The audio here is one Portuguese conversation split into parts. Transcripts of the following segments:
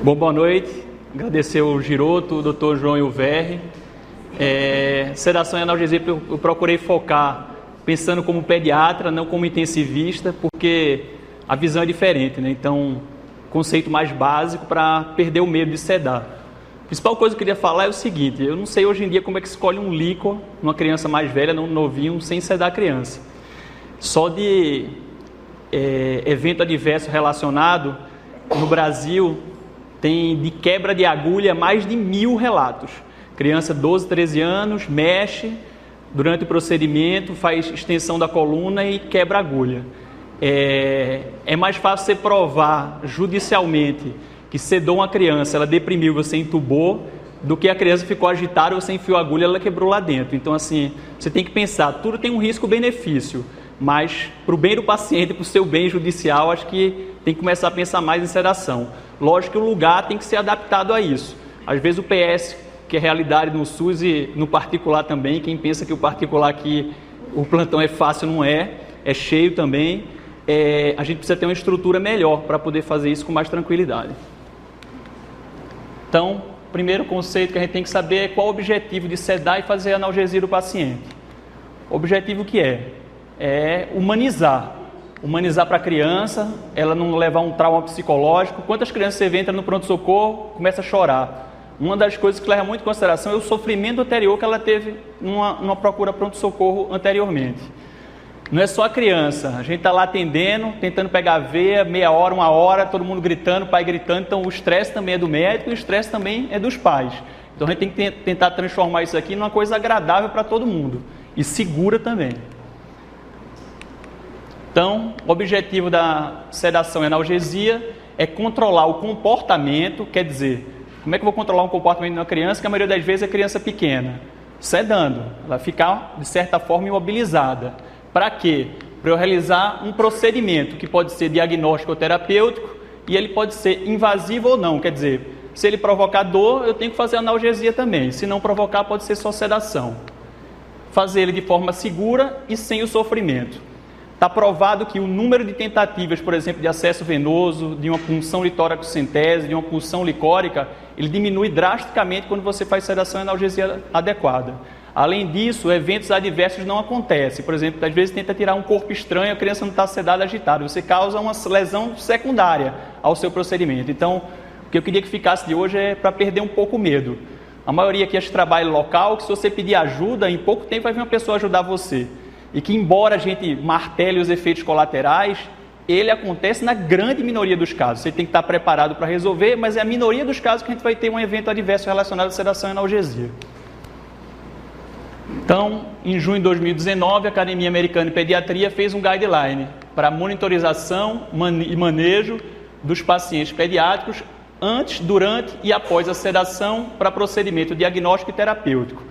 Bom, boa noite. Agradecer o Giroto, o Dr. João e o Verri. Sedação e analgesia eu procurei focar pensando como pediatra, não como intensivista, porque a visão é diferente, né? Então, conceito mais básico para perder o medo de sedar. A principal coisa que eu queria falar é o seguinte: eu não sei hoje em dia como é que escolhe um líquor numa criança mais velha, num novinho, sem sedar a criança. Só de evento adverso relacionado, no Brasil, tem de quebra de agulha mais de 1000 relatos. Criança 12, 13 anos, mexe durante o procedimento, faz extensão da coluna e quebra a agulha. É mais fácil você provar judicialmente que sedou uma criança, ela deprimiu, você entubou, do que a criança ficou agitada, você enfiou a agulha, ela quebrou lá dentro. Então, assim, você tem que pensar, tudo tem um risco-benefício, mas para o bem do paciente, para o seu bem judicial, acho que tem que começar a pensar mais em sedação. Lógico que o lugar tem que ser adaptado a isso. Às vezes o PS, que é realidade no SUS e no particular também, quem pensa que o particular aqui, o plantão é fácil, não é cheio também. A gente precisa ter uma estrutura melhor para poder fazer isso com mais tranquilidade. Então, o primeiro conceito que a gente tem que saber é qual o objetivo de sedar e fazer a analgesia do paciente. O objetivo que é humanizar para a criança, ela não levar um trauma psicológico. Quantas crianças você vê, entra no pronto-socorro, começa a chorar? Uma das coisas que leva muito em consideração é o sofrimento anterior que ela teve numa procura pronto-socorro anteriormente. Não é só a criança, a gente está lá atendendo, tentando pegar a veia, meia hora, uma hora, todo mundo gritando, pai gritando, então o estresse também é do médico e o estresse também é dos pais. Então a gente tem que tentar transformar isso aqui numa coisa agradável para todo mundo e segura também. Então, o objetivo da sedação e analgesia é controlar o comportamento, quer dizer, como é que eu vou controlar um comportamento de uma criança que a maioria das vezes é criança pequena? Sedando, ela ficar de certa forma imobilizada. Para quê? Para eu realizar um procedimento que pode ser diagnóstico ou terapêutico e ele pode ser invasivo ou não, quer dizer, se ele provocar dor, eu tenho que fazer analgesia também, se não provocar, pode ser só sedação. Fazer ele de forma segura e sem o sofrimento. Está provado que o número de tentativas, por exemplo, de acesso venoso, de uma punção litoracocentese, de uma punção licórica, ele diminui drasticamente quando você faz sedação e analgesia adequada. Além disso, eventos adversos não acontecem. Por exemplo, às vezes tenta tirar um corpo estranho, a criança não está sedada, agitada. Você causa uma lesão secundária ao seu procedimento. Então, o que eu queria que ficasse de hoje é para perder um pouco o medo. A maioria aqui acha trabalho local, que se você pedir ajuda, em pouco tempo vai vir uma pessoa ajudar você. E que, embora a gente martele os efeitos colaterais, ele acontece na grande minoria dos casos. Você tem que estar preparado para resolver, mas é a minoria dos casos que a gente vai ter um evento adverso relacionado à sedação e analgesia. Então, em junho de 2019, a Academia Americana de Pediatria fez um guideline para monitorização e manejo dos pacientes pediátricos antes, durante e após a sedação para procedimento diagnóstico e terapêutico.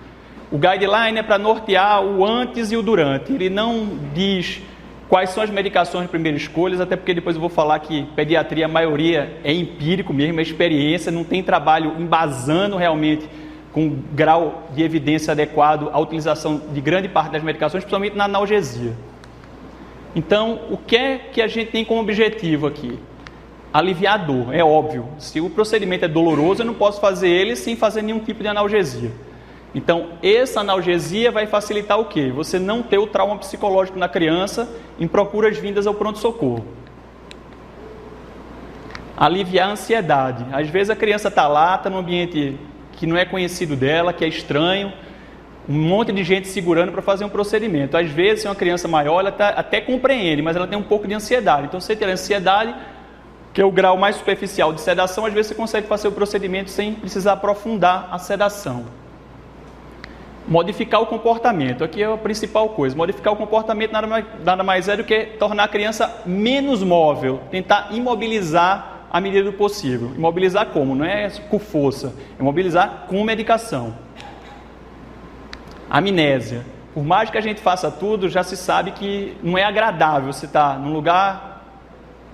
O guideline é para nortear o antes e o durante. Ele não diz quais são as medicações de primeira escolha, até porque depois eu vou falar que pediatria, a maioria é empírico mesmo, é experiência, não tem trabalho embasando realmente com grau de evidência adequado a utilização de grande parte das medicações, principalmente na analgesia. Então, o que é que a gente tem como objetivo aqui? Aliviar a dor, é óbvio. Se o procedimento é doloroso, eu não posso fazer ele sem fazer nenhum tipo de analgesia. Então, essa analgesia vai facilitar o quê? Você não ter o trauma psicológico na criança em procuras vindas ao pronto-socorro. Aliviar a ansiedade. Às vezes a criança está lá, está num ambiente que não é conhecido dela, que é estranho, um monte de gente segurando para fazer um procedimento. Às vezes, se é uma criança maior, ela até compreende, mas ela tem um pouco de ansiedade. Então, se você tem ansiedade, que é o grau mais superficial de sedação, às vezes você consegue fazer o procedimento sem precisar aprofundar a sedação. Modificar o comportamento, aqui é a principal coisa. Modificar o comportamento nada mais é do que tornar a criança menos móvel, tentar imobilizar à medida do possível. Imobilizar como? Não é com força, é imobilizar com medicação. Amnésia. Por mais que a gente faça tudo, já se sabe que não é agradável você estar num lugar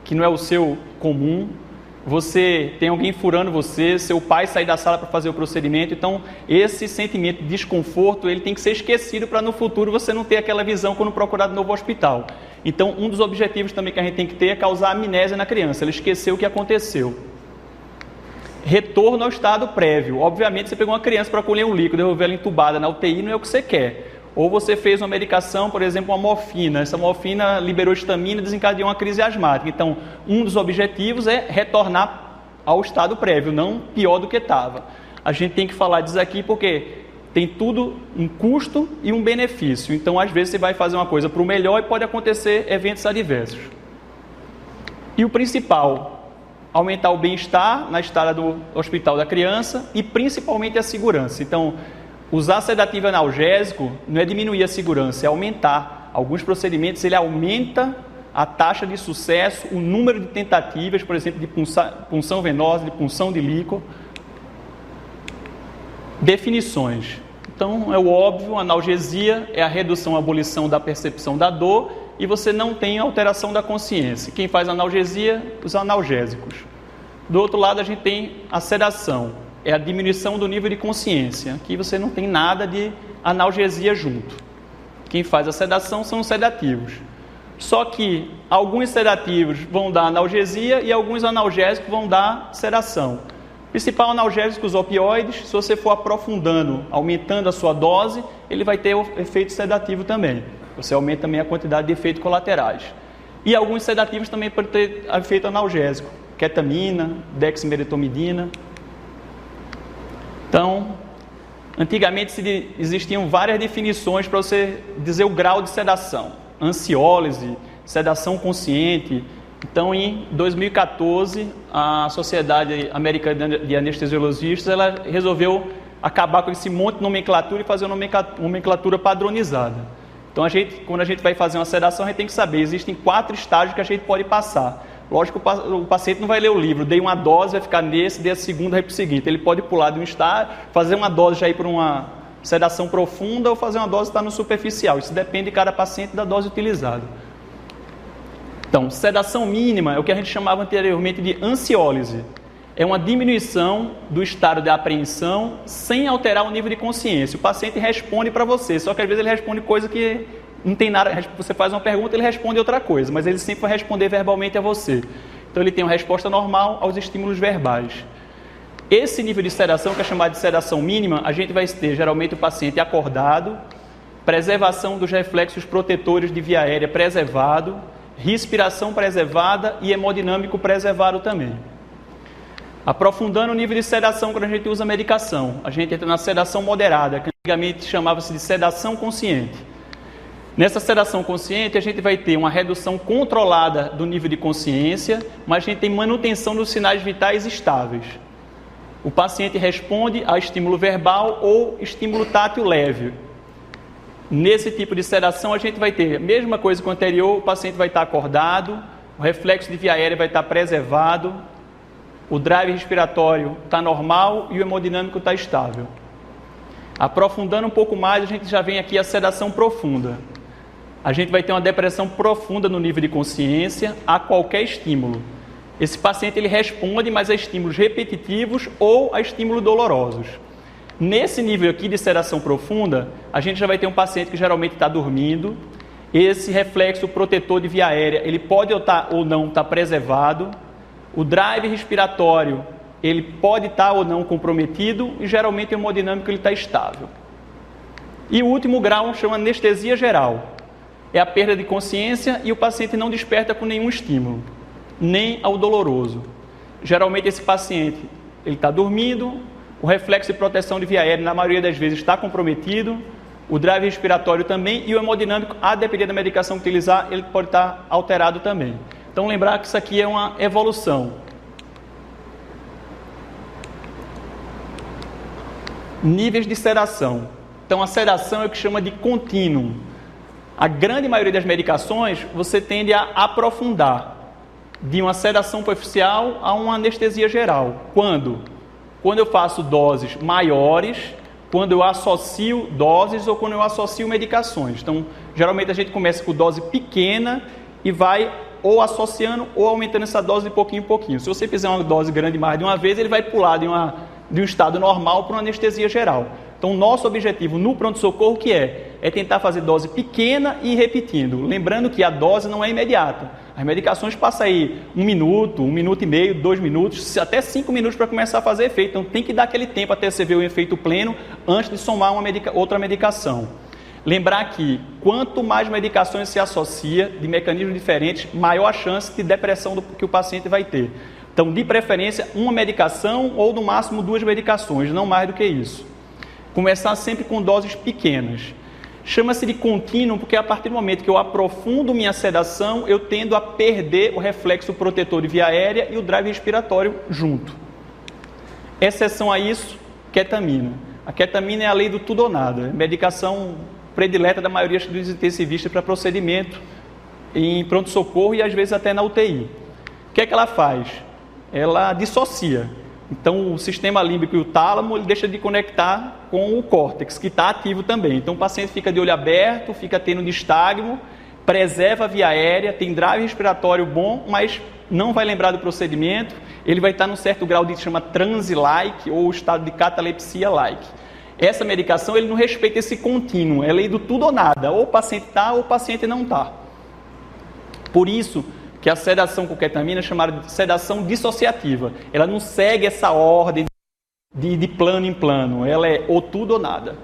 que não é o seu comum, você tem alguém furando você, seu pai sair da sala para fazer o procedimento, então esse sentimento de desconforto, ele tem que ser esquecido para no futuro você não ter aquela visão quando procurar de novo hospital. Então, um dos objetivos também que a gente tem que ter é causar amnésia na criança, ela esqueceu o que aconteceu. retorno ao estado prévio. Obviamente, você pegou uma criança para colher um líquido, devolver ela entubada na UTI, não é o que você quer. Ou você fez uma medicação, por exemplo, uma morfina. Essa morfina liberou histamina e desencadeou uma crise asmática. Então, um dos objetivos é retornar ao estado prévio, não pior do que estava. A gente tem que falar disso aqui porque tem tudo um custo e um benefício. Então, às vezes, você vai fazer uma coisa para o melhor e pode acontecer eventos adversos. E o principal, aumentar o bem-estar na estada do hospital da criança e principalmente a segurança. Então, usar sedativo analgésico não é diminuir a segurança, é aumentar. Alguns procedimentos, ele aumenta a taxa de sucesso, o número de tentativas, por exemplo, de punção venosa, de punção de líquor. Definições. Então, é o óbvio, analgesia é a redução, a abolição da percepção da dor e você não tem alteração da consciência. Quem faz analgesia, os analgésicos. Do outro lado, a gente tem a sedação. É a diminuição do nível de consciência. Aqui você não tem nada de analgesia junto. Quem faz a sedação são os sedativos. Só que alguns sedativos vão dar analgesia e alguns analgésicos vão dar sedação. O principal analgésico, os opioides, se você for aprofundando, aumentando a sua dose, ele vai ter o efeito sedativo também. Você aumenta também a quantidade de efeitos colaterais. E alguns sedativos também podem ter efeito analgésico. Ketamina, dexmedetomidina. Então, antigamente existiam várias definições para você dizer o grau de sedação. Ansiólise, sedação consciente. Então, em 2014, a Sociedade Americana de Anestesiologistas ela resolveu acabar com esse monte de nomenclatura e fazer uma nomenclatura padronizada. Então, quando a gente vai fazer uma sedação, a gente tem que saber, existem 4 estágios que a gente pode passar. Lógico que o paciente não vai ler o livro, dei uma dose, vai ficar nesse, dei a segunda, vai para o seguinte. Ele pode pular de um estágio, fazer uma dose já ir para uma sedação profunda ou fazer uma dose que está no superficial. Isso depende de cada paciente da dose utilizada. Então, sedação mínima é o que a gente chamava anteriormente de ansiólise. É uma diminuição do estado de apreensão sem alterar o nível de consciência. O paciente responde para você, só que às vezes ele responde coisa que não tem nada. Você faz uma pergunta, ele responde outra coisa, mas ele sempre vai responder verbalmente a você. Então, ele tem uma resposta normal aos estímulos verbais. Esse nível de sedação, que é chamado de sedação mínima, a gente vai ter geralmente o paciente acordado, preservação dos reflexos protetores de via aérea preservado, respiração preservada e hemodinâmico preservado também. Aprofundando o nível de sedação quando a gente usa medicação, a gente entra na sedação moderada, que antigamente chamava-se de sedação consciente. Nessa sedação consciente, a gente vai ter uma redução controlada do nível de consciência, mas a gente tem manutenção dos sinais vitais estáveis. O paciente responde a estímulo verbal ou estímulo tátil leve. Nesse tipo de sedação, a gente vai ter a mesma coisa que o anterior, o paciente vai estar acordado, o reflexo de via aérea vai estar preservado, o drive respiratório está normal e o hemodinâmico está estável. Aprofundando um pouco mais, a gente já vem aqui a sedação profunda. A gente vai ter uma depressão profunda no nível de consciência a qualquer estímulo. Esse paciente ele responde, mas a estímulos repetitivos ou a estímulos dolorosos. Nesse nível aqui de sedação profunda, a gente já vai ter um paciente que geralmente está dormindo. Esse reflexo protetor de via aérea, ele pode ou não estar preservado. O drive respiratório, ele pode estar ou não comprometido e geralmente o hemodinâmico ele está estável. E o último grau chama anestesia geral. É a perda de consciência e o paciente não desperta com nenhum estímulo, nem ao doloroso. Geralmente esse paciente ele está dormindo, o reflexo de proteção de via aérea na maioria das vezes está comprometido, o drive respiratório também e o hemodinâmico, a depender da medicação que utilizar, ele pode estar alterado também. Então lembrar que isso aqui é uma evolução. Níveis de sedação. Então a sedação é o que chama de contínuo. A grande maioria das medicações você tende a aprofundar de uma sedação superficial a uma anestesia geral. Quando? Quando eu faço doses maiores, quando eu associo doses ou quando eu associo medicações. Então, geralmente a gente começa com dose pequena e vai ou associando ou aumentando essa dose de pouquinho em pouquinho. Se você fizer uma dose grande mais de uma vez, ele vai pular de um estado normal para uma anestesia geral. Então, o nosso objetivo no pronto-socorro que é é tentar fazer dose pequena e ir repetindo. Lembrando que a dose não é imediata. As medicações passam aí 1 minuto, 1 minuto e meio, 2 minutos, até 5 minutos para começar a fazer efeito. Então tem que dar aquele tempo até você ver o efeito pleno antes de somar outra medicação. Lembrar que quanto mais medicações se associa de mecanismos diferentes, maior a chance de depressão que o paciente vai ter. Então, de preferência, uma medicação ou no máximo 2 medicações, não mais do que isso. Começar sempre com doses pequenas. Chama-se de contínuo porque a partir do momento que eu aprofundo minha sedação, eu tendo a perder o reflexo protetor de via aérea e o drive respiratório junto. Exceção a isso, ketamina. A ketamina é a lei do tudo ou nada, é medicação predileta da maioria dos intensivistas para procedimento em pronto-socorro e às vezes até na UTI. O que é que ela faz? Ela dissocia. Então, o sistema límbico e o tálamo ele deixa de conectar com o córtex, que está ativo também. Então, o paciente fica de olho aberto, fica tendo nistagmo, preserva a via aérea, tem drive respiratório bom, mas não vai lembrar do procedimento. Ele vai estar num certo grau de chama transe-like ou estado de catalepsia-like. Essa medicação ele não respeita esse contínuo, é lei do tudo ou nada. Ou o paciente está ou o paciente não está. Por isso que a sedação com ketamina é chamada de sedação dissociativa. Ela não segue essa ordem de plano em plano. Ela é ou tudo ou nada.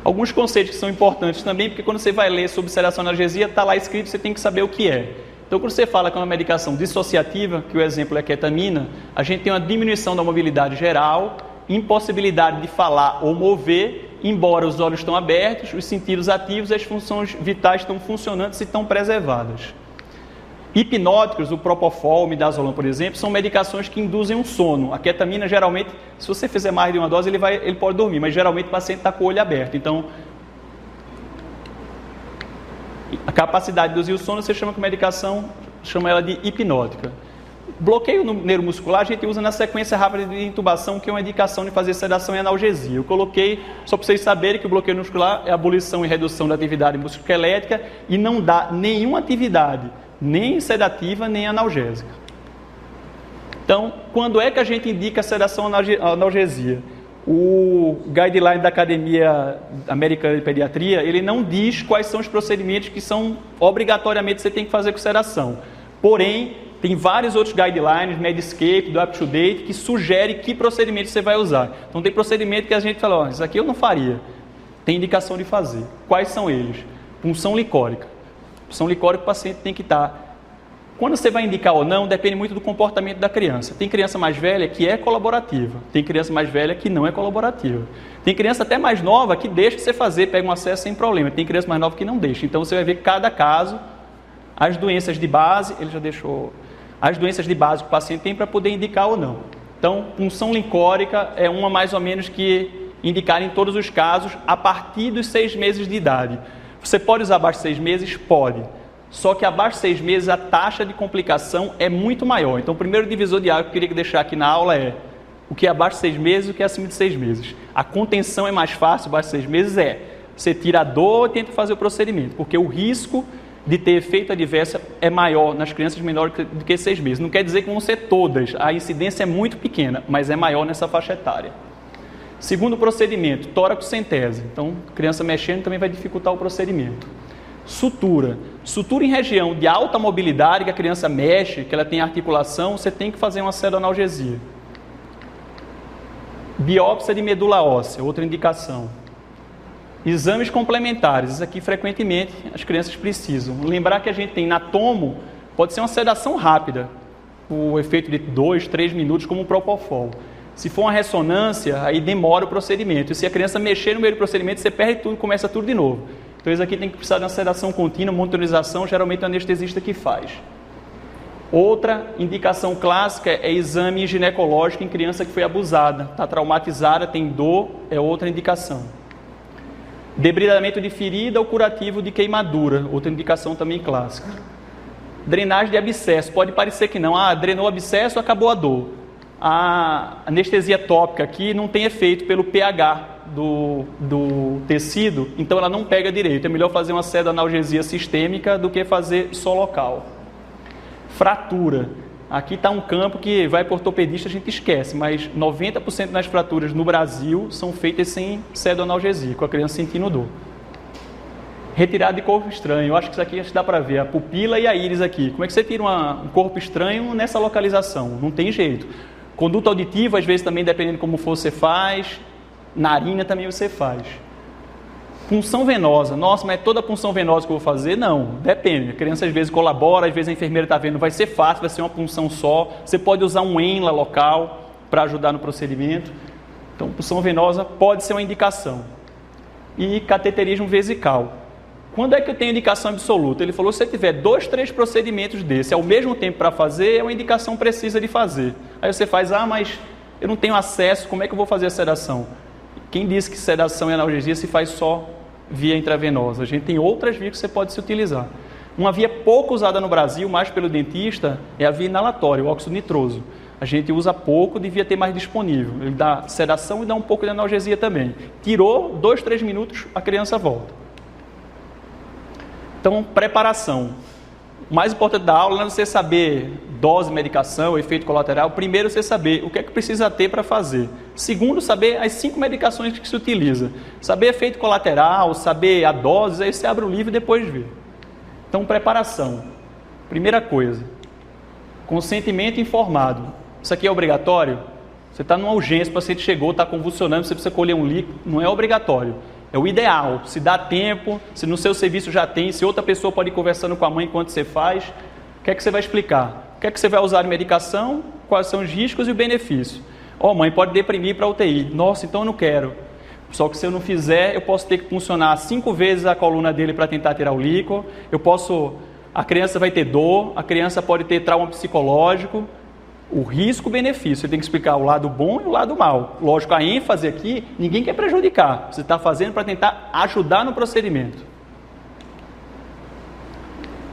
Alguns conceitos que são importantes também, porque quando você vai ler sobre sedação e analgesia, está lá escrito, você tem que saber o que é. Então, quando você fala que é uma medicação dissociativa, que o exemplo é ketamina, a gente tem uma diminuição da mobilidade geral, impossibilidade de falar ou mover, embora os olhos estão abertos, os sentidos ativos e as funções vitais estão funcionantes e estão preservadas. Hipnóticos, o propofol, o midazolam, por exemplo, são medicações que induzem um sono. A ketamina, geralmente, se você fizer mais de uma dose, ele pode dormir, mas geralmente o paciente está com o olho aberto. Então, a capacidade de induzir o sono, você chama com medicação, chama ela de hipnótica. Bloqueio neuromuscular a gente usa na sequência rápida de intubação, que é uma indicação de fazer sedação e analgesia. Eu coloquei, só para vocês saberem que o bloqueio muscular é abolição e redução da atividade musculoesquelética e não dá nenhuma atividade, nem sedativa, nem analgésica. Então, quando é que a gente indica a sedação e analgesia? O guideline da Academia Americana de Pediatria, ele não diz quais são os procedimentos que são obrigatoriamente você tem que fazer com sedação. Porém, tem vários outros guidelines, Medscape, do UpToDate, que sugere que procedimento você vai usar. Então, tem procedimento que a gente fala, isso aqui eu não faria. Tem indicação de fazer. Quais são eles? Punção licórica. Punção licórica o paciente tem que estar. Quando você vai indicar ou não, depende muito do comportamento da criança. Tem criança mais velha que é colaborativa. Tem criança mais velha que não é colaborativa. Tem criança até mais nova que deixa você fazer, pega um acesso sem problema. Tem criança mais nova que não deixa. Então, você vai ver cada caso, as doenças de base, ele já deixou... As doenças de base que o paciente tem para poder indicar ou não. Então, punção licórica é uma mais ou menos que indicar em todos os casos a partir dos 6 meses de idade. Você pode usar abaixo de 6 meses? Pode. Só que abaixo de 6 meses a taxa de complicação é muito maior. Então, o primeiro divisor de água que eu queria deixar aqui na aula é o que é abaixo de 6 meses e o que é acima de 6 meses. A contenção é mais fácil abaixo de 6 meses? Você tira a dor e tenta fazer o procedimento, porque o risco de ter efeito adverso é maior nas crianças menores do que 6 meses. Não quer dizer que vão ser todas, a incidência é muito pequena, mas é maior nessa faixa etária. Segundo procedimento, toracocentese. Então, criança mexendo também vai dificultar o procedimento. Sutura. Sutura em região de alta mobilidade, que a criança mexe, que ela tem articulação, você tem que fazer uma pseudoanalgesia. Biópsia de medula óssea, outra indicação. Exames complementares, isso aqui frequentemente as crianças precisam. Lembrar que a gente tem na tomo, pode ser uma sedação rápida, o efeito de 2, 3 minutos, como o propofol. Se for uma ressonância, aí demora o procedimento. E se a criança mexer no meio do procedimento, você perde tudo, começa tudo de novo. Então isso aqui tem que precisar de uma sedação contínua, monitorização, geralmente é o anestesista que faz. Outra indicação clássica é exame ginecológico em criança que foi abusada, está traumatizada, tem dor, é outra indicação. Debridamento de ferida ou curativo de queimadura, outra indicação também clássica. Drenagem de abscesso, pode parecer que não, drenou o abscesso, acabou a dor. A anestesia tópica aqui não tem efeito pelo pH do tecido, então ela não pega direito. É melhor fazer uma pseudoanalgesia sistêmica do que fazer só local. Fratura. Aqui está um campo que vai para ortopedista, a gente esquece, mas 90% das fraturas no Brasil são feitas sem pseudoanalgesia, com a criança sentindo dor. Retirada de corpo estranho, eu acho que isso aqui dá para ver, a pupila e a íris aqui. Como é que você tira um corpo estranho nessa localização? Não tem jeito. Conduta auditiva, às vezes também, dependendo de como for, você faz. Narina também você faz. Punção venosa. Nossa, mas é toda punção venosa que eu vou fazer? Não, depende. A criança às vezes colabora, às vezes a enfermeira está vendo, vai ser fácil, vai ser uma punção só. Você pode usar um ENLA local para ajudar no procedimento. Então, punção venosa pode ser uma indicação. E cateterismo vesical. Quando é que eu tenho indicação absoluta? Ele falou, se você tiver 2, 3 procedimentos desse ao mesmo tempo para fazer, é uma indicação precisa de fazer. Aí você faz, mas eu não tenho acesso, como é que eu vou fazer a sedação? Quem disse que sedação e analgesia se faz só via intravenosa? A gente tem outras vias que você pode se utilizar. Uma via pouco usada no Brasil, mais pelo dentista, é a via inalatória, o óxido nitroso. A gente usa pouco, devia ter mais disponível. Ele dá sedação e dá um pouco de analgesia também. Tirou, 2, 3 minutos, a criança volta. Então, preparação. O mais importante da aula não é você saber dose, medicação, efeito colateral. Primeiro, você saber o que é que precisa ter para fazer. Segundo, saber as 5 medicações que se utiliza. Saber efeito colateral, saber a dose, aí você abre o livro e depois vê. Então, preparação. Primeira coisa, consentimento informado. Isso aqui é obrigatório? Você está numa urgência, o paciente chegou, está convulsionando, você precisa colher um líquido, não é obrigatório. É o ideal, se dá tempo, se no seu serviço já tem, se outra pessoa pode ir conversando com a mãe enquanto você faz, o que é que você vai explicar? O que é que você vai usar de medicação, quais são os riscos e o benefício? Mãe, pode deprimir para UTI. Nossa, então eu não quero. Só que se eu não fizer, eu posso ter que funcionar 5 vezes a coluna dele para tentar tirar o líquido, a criança vai ter dor, a criança pode ter trauma psicológico. O risco-benefício, você tem que explicar o lado bom e o lado mal. Lógico, a ênfase aqui, ninguém quer prejudicar. Você está fazendo para tentar ajudar no procedimento.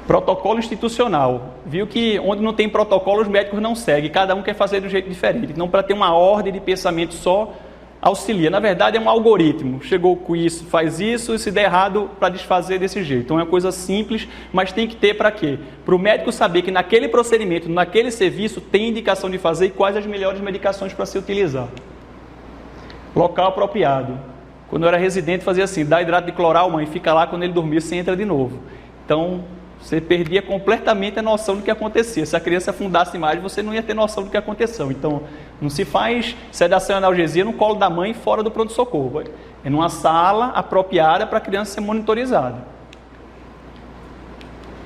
Protocolo institucional. Viu que onde não tem protocolo, os médicos não seguem. Cada um quer fazer de um jeito diferente. Então, para ter uma ordem de pensamento só, auxilia. Na verdade, é um algoritmo. Chegou com isso, faz isso, e se der errado, para desfazer desse jeito. Então, é uma coisa simples, mas tem que ter para quê? Para o médico saber que naquele procedimento, naquele serviço, tem indicação de fazer e quais as melhores medicações para se utilizar. Local apropriado. Quando eu era residente, fazia assim, dá hidrato de cloral, mãe, fica lá, quando ele dormir, você entra de novo. Então, você perdia completamente a noção do que acontecia. Se a criança afundasse mais, você não ia ter noção do que aconteceu. Então, não se faz sedação e analgesia no colo da mãe fora do pronto-socorro. É numa sala apropriada para a criança ser monitorizada.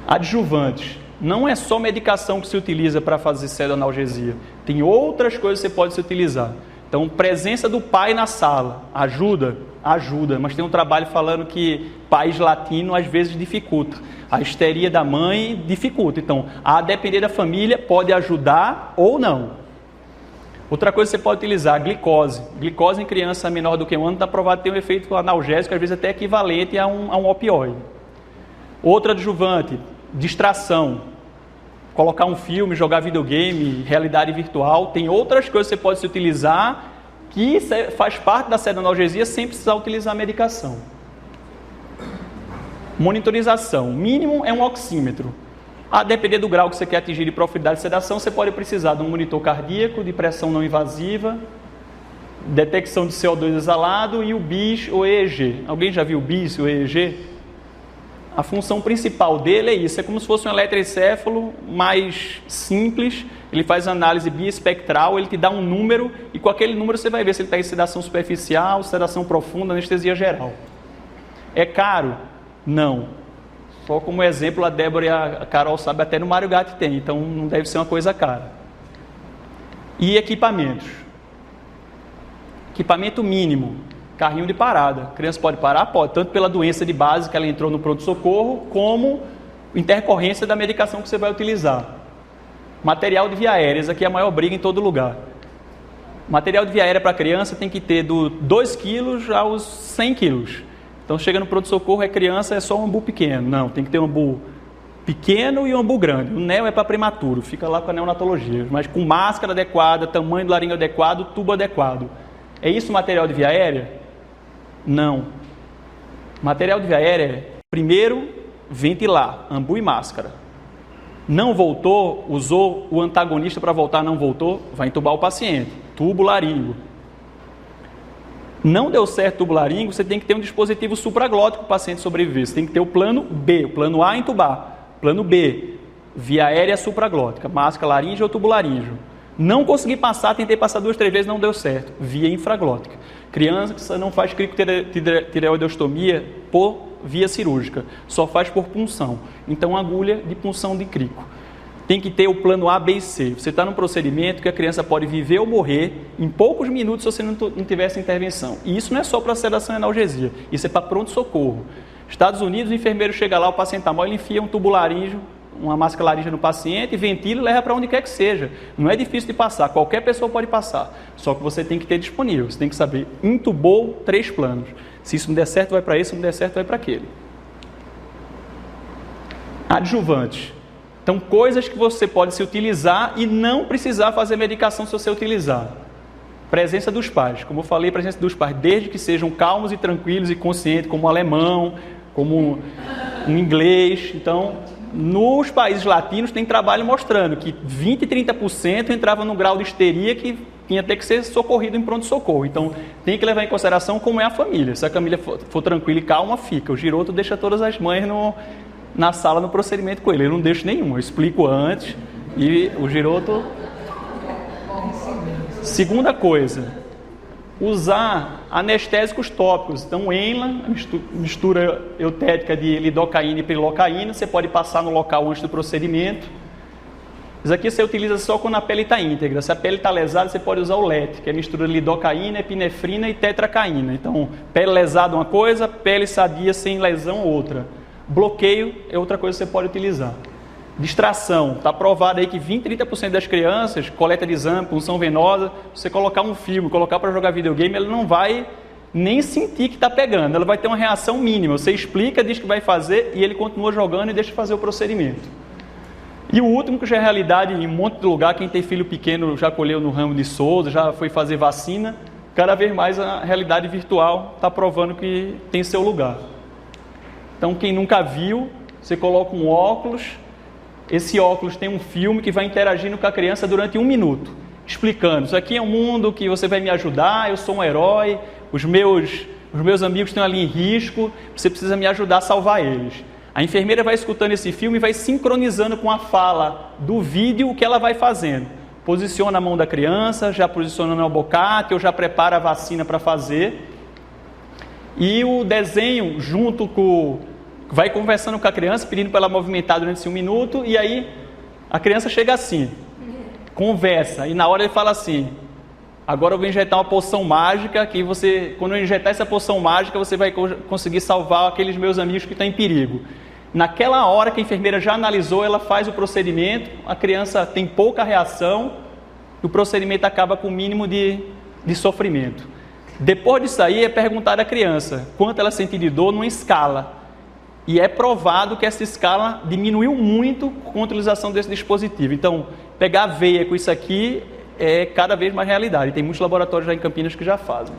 Adjuvantes. Não é só medicação que se utiliza para fazer pseudoanalgesia. Tem outras coisas que você pode se utilizar. Então, presença do pai na sala. Ajuda? Ajuda. Mas tem um trabalho falando que pais latinos às vezes dificulta. A histeria da mãe dificulta. Então, a depender da família, pode ajudar ou não. Outra coisa que você pode utilizar, a glicose. Glicose em criança menor do que 1 ano está provado ter um efeito analgésico, às vezes até equivalente a um opioide. Outra adjuvante, distração. Colocar um filme, jogar videogame, realidade virtual. Tem outras coisas que você pode se utilizar que faz parte da pseudoanalgesia sem precisar utilizar a medicação. Monitorização. Mínimo é um oxímetro. A depender do grau que você quer atingir de profundidade de sedação, você pode precisar de um monitor cardíaco, de pressão não invasiva, detecção de CO2 exalado e o BIS ou EEG. Alguém já viu o BIS ou EEG? A função principal dele é isso, é como se fosse um eletroencéfalo mais simples. Ele faz análise biespectral, ele te dá um número e com aquele número você vai ver se ele está em sedação superficial, sedação profunda, anestesia geral. É caro? Não. Só como exemplo, a Débora e a Carol sabem, até no Mário Gatti tem, então não deve ser uma coisa cara. E equipamentos. Equipamento mínimo, carrinho de parada. A criança pode parar? Pode, tanto pela doença de base que ela entrou no pronto-socorro, como intercorrência da medicação que você vai utilizar. Material de via aérea, isso aqui é a maior briga em todo lugar. Material de via aérea para criança tem que ter do 2 quilos aos 100 quilos. Então, chega no pronto-socorro, é criança, é só um ambu pequeno. Não, tem que ter um ambu pequeno e um ambu grande. O neo é para prematuro, fica lá com a neonatologia. Mas com máscara adequada, tamanho do laringe adequado, tubo adequado. É isso material de via aérea? Não. Material de via aérea é, primeiro, ventilar, ambu e máscara. Não voltou, usou o antagonista para voltar, não voltou, vai entubar o paciente. Tubo laríngeo. Não deu certo o tubo laríngeo, você tem que ter um dispositivo supraglótico para o paciente sobreviver. Você tem que ter o plano B, o plano A entubar. Plano B, via aérea supraglótica, máscara laríngea ou tubo laríngeo. Não consegui passar, tentei passar 2, 3 vezes, não deu certo. Via infraglótica. Criança não faz cricotireoidostomia por via cirúrgica, só faz por punção. Então, agulha de punção de crico. Tem que ter o plano A, B e C. Você está num procedimento que a criança pode viver ou morrer em poucos minutos se você não tivesse intervenção. E isso não é só para sedação e analgesia, isso é para pronto-socorro. Estados Unidos, o enfermeiro chega lá, o paciente está mal, ele enfia um tubo laríngeo, uma máscara laríngea no paciente, ventila e leva para onde quer que seja. Não é difícil de passar, qualquer pessoa pode passar. Só que você tem que ter disponível, você tem que saber, intubou 3 planos. Se isso não der certo, vai para esse, se não der certo, vai para aquele. Adjuvantes. Então, coisas que você pode se utilizar e não precisar fazer medicação se você utilizar. Presença dos pais. Como eu falei, presença dos pais, desde que sejam calmos e tranquilos e conscientes, como o alemão, como o inglês. Então, nos países latinos tem trabalho mostrando que 20% e 30% entravam no grau de histeria que tinha até que ser socorrido em pronto-socorro. Então, tem que levar em consideração como é a família. Se a família for tranquila e calma, fica. O Giroto deixa todas as mães na sala no procedimento com ele. Eu não deixo nenhum, eu explico antes. E o Giroto... Segunda coisa, usar anestésicos tópicos. Então, Enla, mistura eutética de lidocaína e prilocaína, você pode passar no local antes do procedimento. Isso aqui você utiliza só quando a pele está íntegra. Se a pele está lesada, você pode usar o LET, que é a mistura de lidocaína, epinefrina e tetracaína. Então, pele lesada uma coisa, pele sadia sem lesão outra. Bloqueio é outra coisa que você pode utilizar. Distração. Está provado aí que 20, 30% das crianças, coleta de exame, punção venosa, você colocar um filme, colocar para jogar videogame, ela não vai nem sentir que está pegando. Ela vai ter uma reação mínima. Você explica, diz que vai fazer e ele continua jogando e deixa fazer o procedimento. E o último, que já é realidade em um monte de lugar, quem tem filho pequeno já colheu no ramo de Souza, já foi fazer vacina, cada vez mais a realidade virtual está provando que tem seu lugar. Então, quem nunca viu, você coloca um óculos, esse óculos tem um filme que vai interagindo com a criança durante 1 minuto, explicando, isso aqui é um mundo que você vai me ajudar, eu sou um herói, os meus amigos estão ali em risco, você precisa me ajudar a salvar eles. A enfermeira vai escutando esse filme e vai sincronizando com a fala do vídeo o que ela vai fazendo. Posiciona a mão da criança, já posiciona no abocate, ou já prepara a vacina para fazer. E o desenho, junto com... vai conversando com a criança, pedindo para ela movimentar durante esse 1 minuto, e aí a criança chega assim, conversa, e na hora ele fala assim, agora eu vou injetar uma poção mágica, que você, quando eu injetar essa poção mágica, você vai conseguir salvar aqueles meus amigos que estão em perigo. Naquela hora que a enfermeira já analisou, ela faz o procedimento, a criança tem pouca reação, e o procedimento acaba com o mínimo de sofrimento. Depois disso aí, é perguntar à criança quanto ela sente de dor numa escala. E é provado que essa escala diminuiu muito com a utilização desse dispositivo. Então, pegar a veia com isso aqui é cada vez mais realidade. Tem muitos laboratórios já em Campinas que já fazem.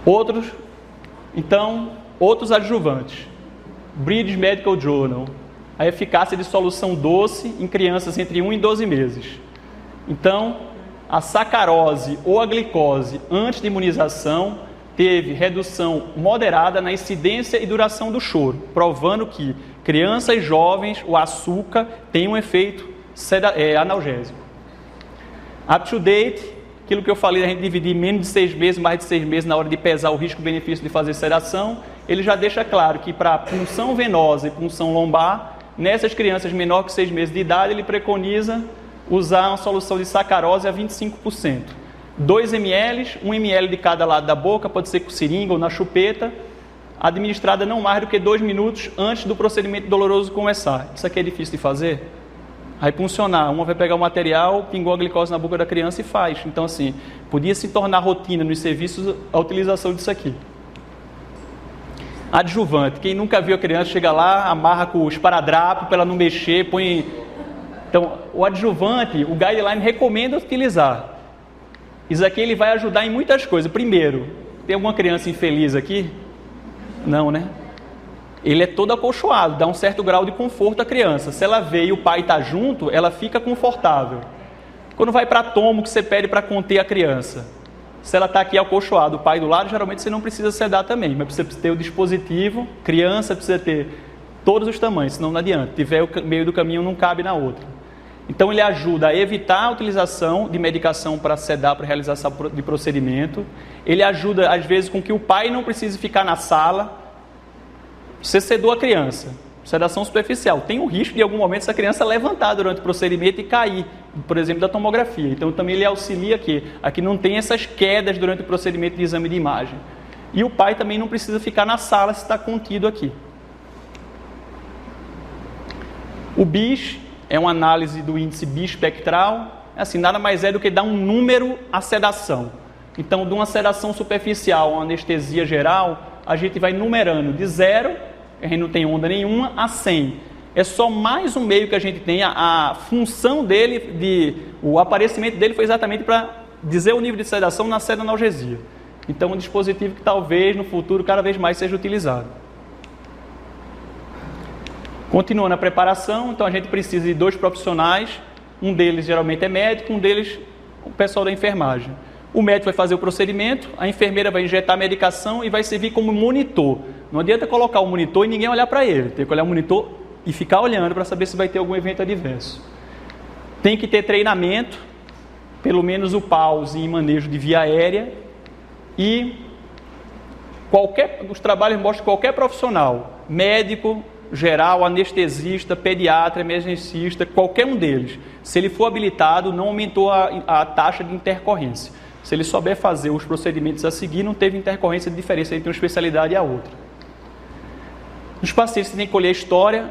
Outros adjuvantes. British Medical Journal. A eficácia de solução doce em crianças entre 1 e 12 meses. Então, a sacarose ou a glicose antes de imunização teve redução moderada na incidência e duração do choro, provando que crianças e jovens, o açúcar tem um efeito analgésico. Up to date, aquilo que eu falei, a gente dividir menos de 6 meses, mais de 6 meses na hora de pesar o risco-benefício de fazer sedação, ele já deixa claro que para punção venosa e punção lombar, nessas crianças menor que 6 meses de idade, ele preconiza usar uma solução de sacarose a 25%. 2 ml, 1 ml de cada lado da boca, pode ser com seringa ou na chupeta, administrada não mais do que 2 minutos antes do procedimento doloroso começar. Isso aqui é difícil de fazer? Vai funcionar, uma vai pegar o material, pingou a glicose na boca da criança e faz. Então assim, podia se tornar rotina nos serviços a utilização disso aqui. Adjuvante, quem nunca viu a criança, chega lá, amarra com o esparadrapo para ela não mexer, põe... Então, o adjuvante, o guideline recomenda utilizar. Isso aqui ele vai ajudar em muitas coisas. Primeiro, tem alguma criança infeliz aqui? Não, né? ele é todo acolchoado, dá um certo grau de conforto à criança. Se ela vê e o pai está junto, ela fica confortável. Quando vai para tomo, que você pede para conter a criança, se ela está aqui acolchoada, o pai do lado, geralmente você não precisa sedar também, mas você precisa ter o dispositivo, criança precisa ter todos os tamanhos, senão não adianta. Se tiver o meio do caminho, não cabe na outra. Então ele ajuda a evitar a utilização de medicação para sedar, para realização de procedimento. Ele ajuda, às vezes, com que o pai não precise ficar na sala. Você sedou a criança, sedação superficial. Tem o risco de, em algum momento, essa criança levantar durante o procedimento e cair, por exemplo, da tomografia. Então, também ele auxilia aqui não tem essas quedas durante o procedimento de exame de imagem. E o pai também não precisa ficar na sala se está contido aqui. O BIS é uma análise do índice bispectral. Assim, nada mais é do que dar um número à sedação. Então, de uma sedação superficial a uma anestesia geral, a gente vai numerando de 0, a gente não tem onda nenhuma, a 100. É só mais um meio que a gente tem. A função dele, o aparecimento dele foi exatamente para dizer o nível de sedação na sedanalgesia. Então, um dispositivo que talvez no futuro cada vez mais seja utilizado. Continuando a preparação, então a gente precisa de 2 profissionais, um deles geralmente é médico, um deles o pessoal da enfermagem. O médico vai fazer o procedimento, a enfermeira vai injetar a medicação e vai servir como monitor. Não adianta colocar o monitor e ninguém olhar para ele, tem que olhar o monitor e ficar olhando para saber se vai ter algum evento adverso. Tem que ter treinamento, pelo menos o pause em manejo de via aérea, e os trabalhos mostram que qualquer profissional, médico, geral, anestesista, pediatra, emergencista, qualquer um deles, se ele for habilitado, não aumentou a taxa de intercorrência. Se ele souber fazer os procedimentos a seguir, não teve intercorrência de diferença entre uma especialidade e a outra. Nos pacientes, você tem que colher a história.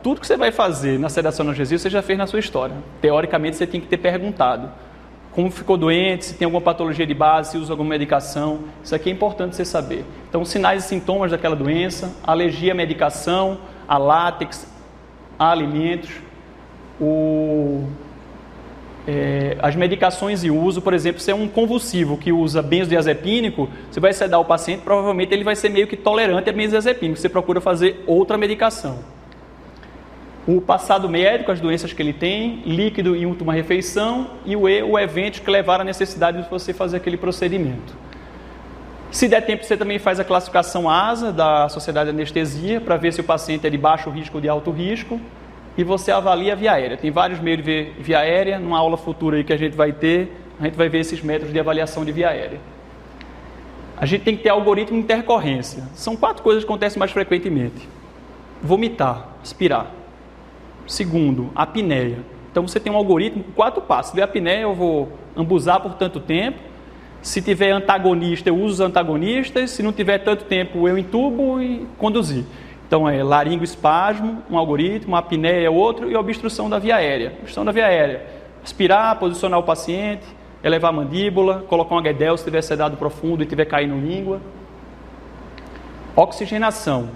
Tudo que você vai fazer na sedação analgesia, você já fez na sua história. Teoricamente, você tem que ter perguntado como ficou doente, se tem alguma patologia de base, se usa alguma medicação. Isso aqui é importante você saber. Então, sinais e sintomas daquela doença, alergia à medicação, a látex, a alimentos, as medicações e uso. Por exemplo, se é um convulsivo que usa benzodiazepínico, você vai sedar o paciente, provavelmente ele vai ser meio que tolerante a benzodiazepínico, você procura fazer outra medicação. O passado médico, as doenças que ele tem, líquido em última refeição e o evento que levaram à necessidade de você fazer aquele procedimento. Se der tempo, você também faz a classificação ASA da Sociedade de Anestesia para ver se o paciente é de baixo risco ou de alto risco e você avalia a via aérea. Tem vários meios de ver via aérea, numa aula futura aí que a gente vai ter, a gente vai ver esses métodos de avaliação de via aérea. A gente tem que ter algoritmo de intercorrência. São 4 coisas que acontecem mais frequentemente. Vomitar, aspirar. Segundo, apneia. Então você tem um algoritmo com 4 passos. Se tiver apneia, eu vou ambusar por tanto tempo. Se tiver antagonista, eu uso os antagonistas. Se não tiver tanto tempo, eu entubo e conduzir. Então é laringoespasmo, um algoritmo, apneia é outro, e obstrução da via aérea. Obstrução da via aérea. Aspirar, posicionar o paciente, elevar a mandíbula, colocar um Guedel se tiver sedado profundo e tiver caindo língua. Oxigenação.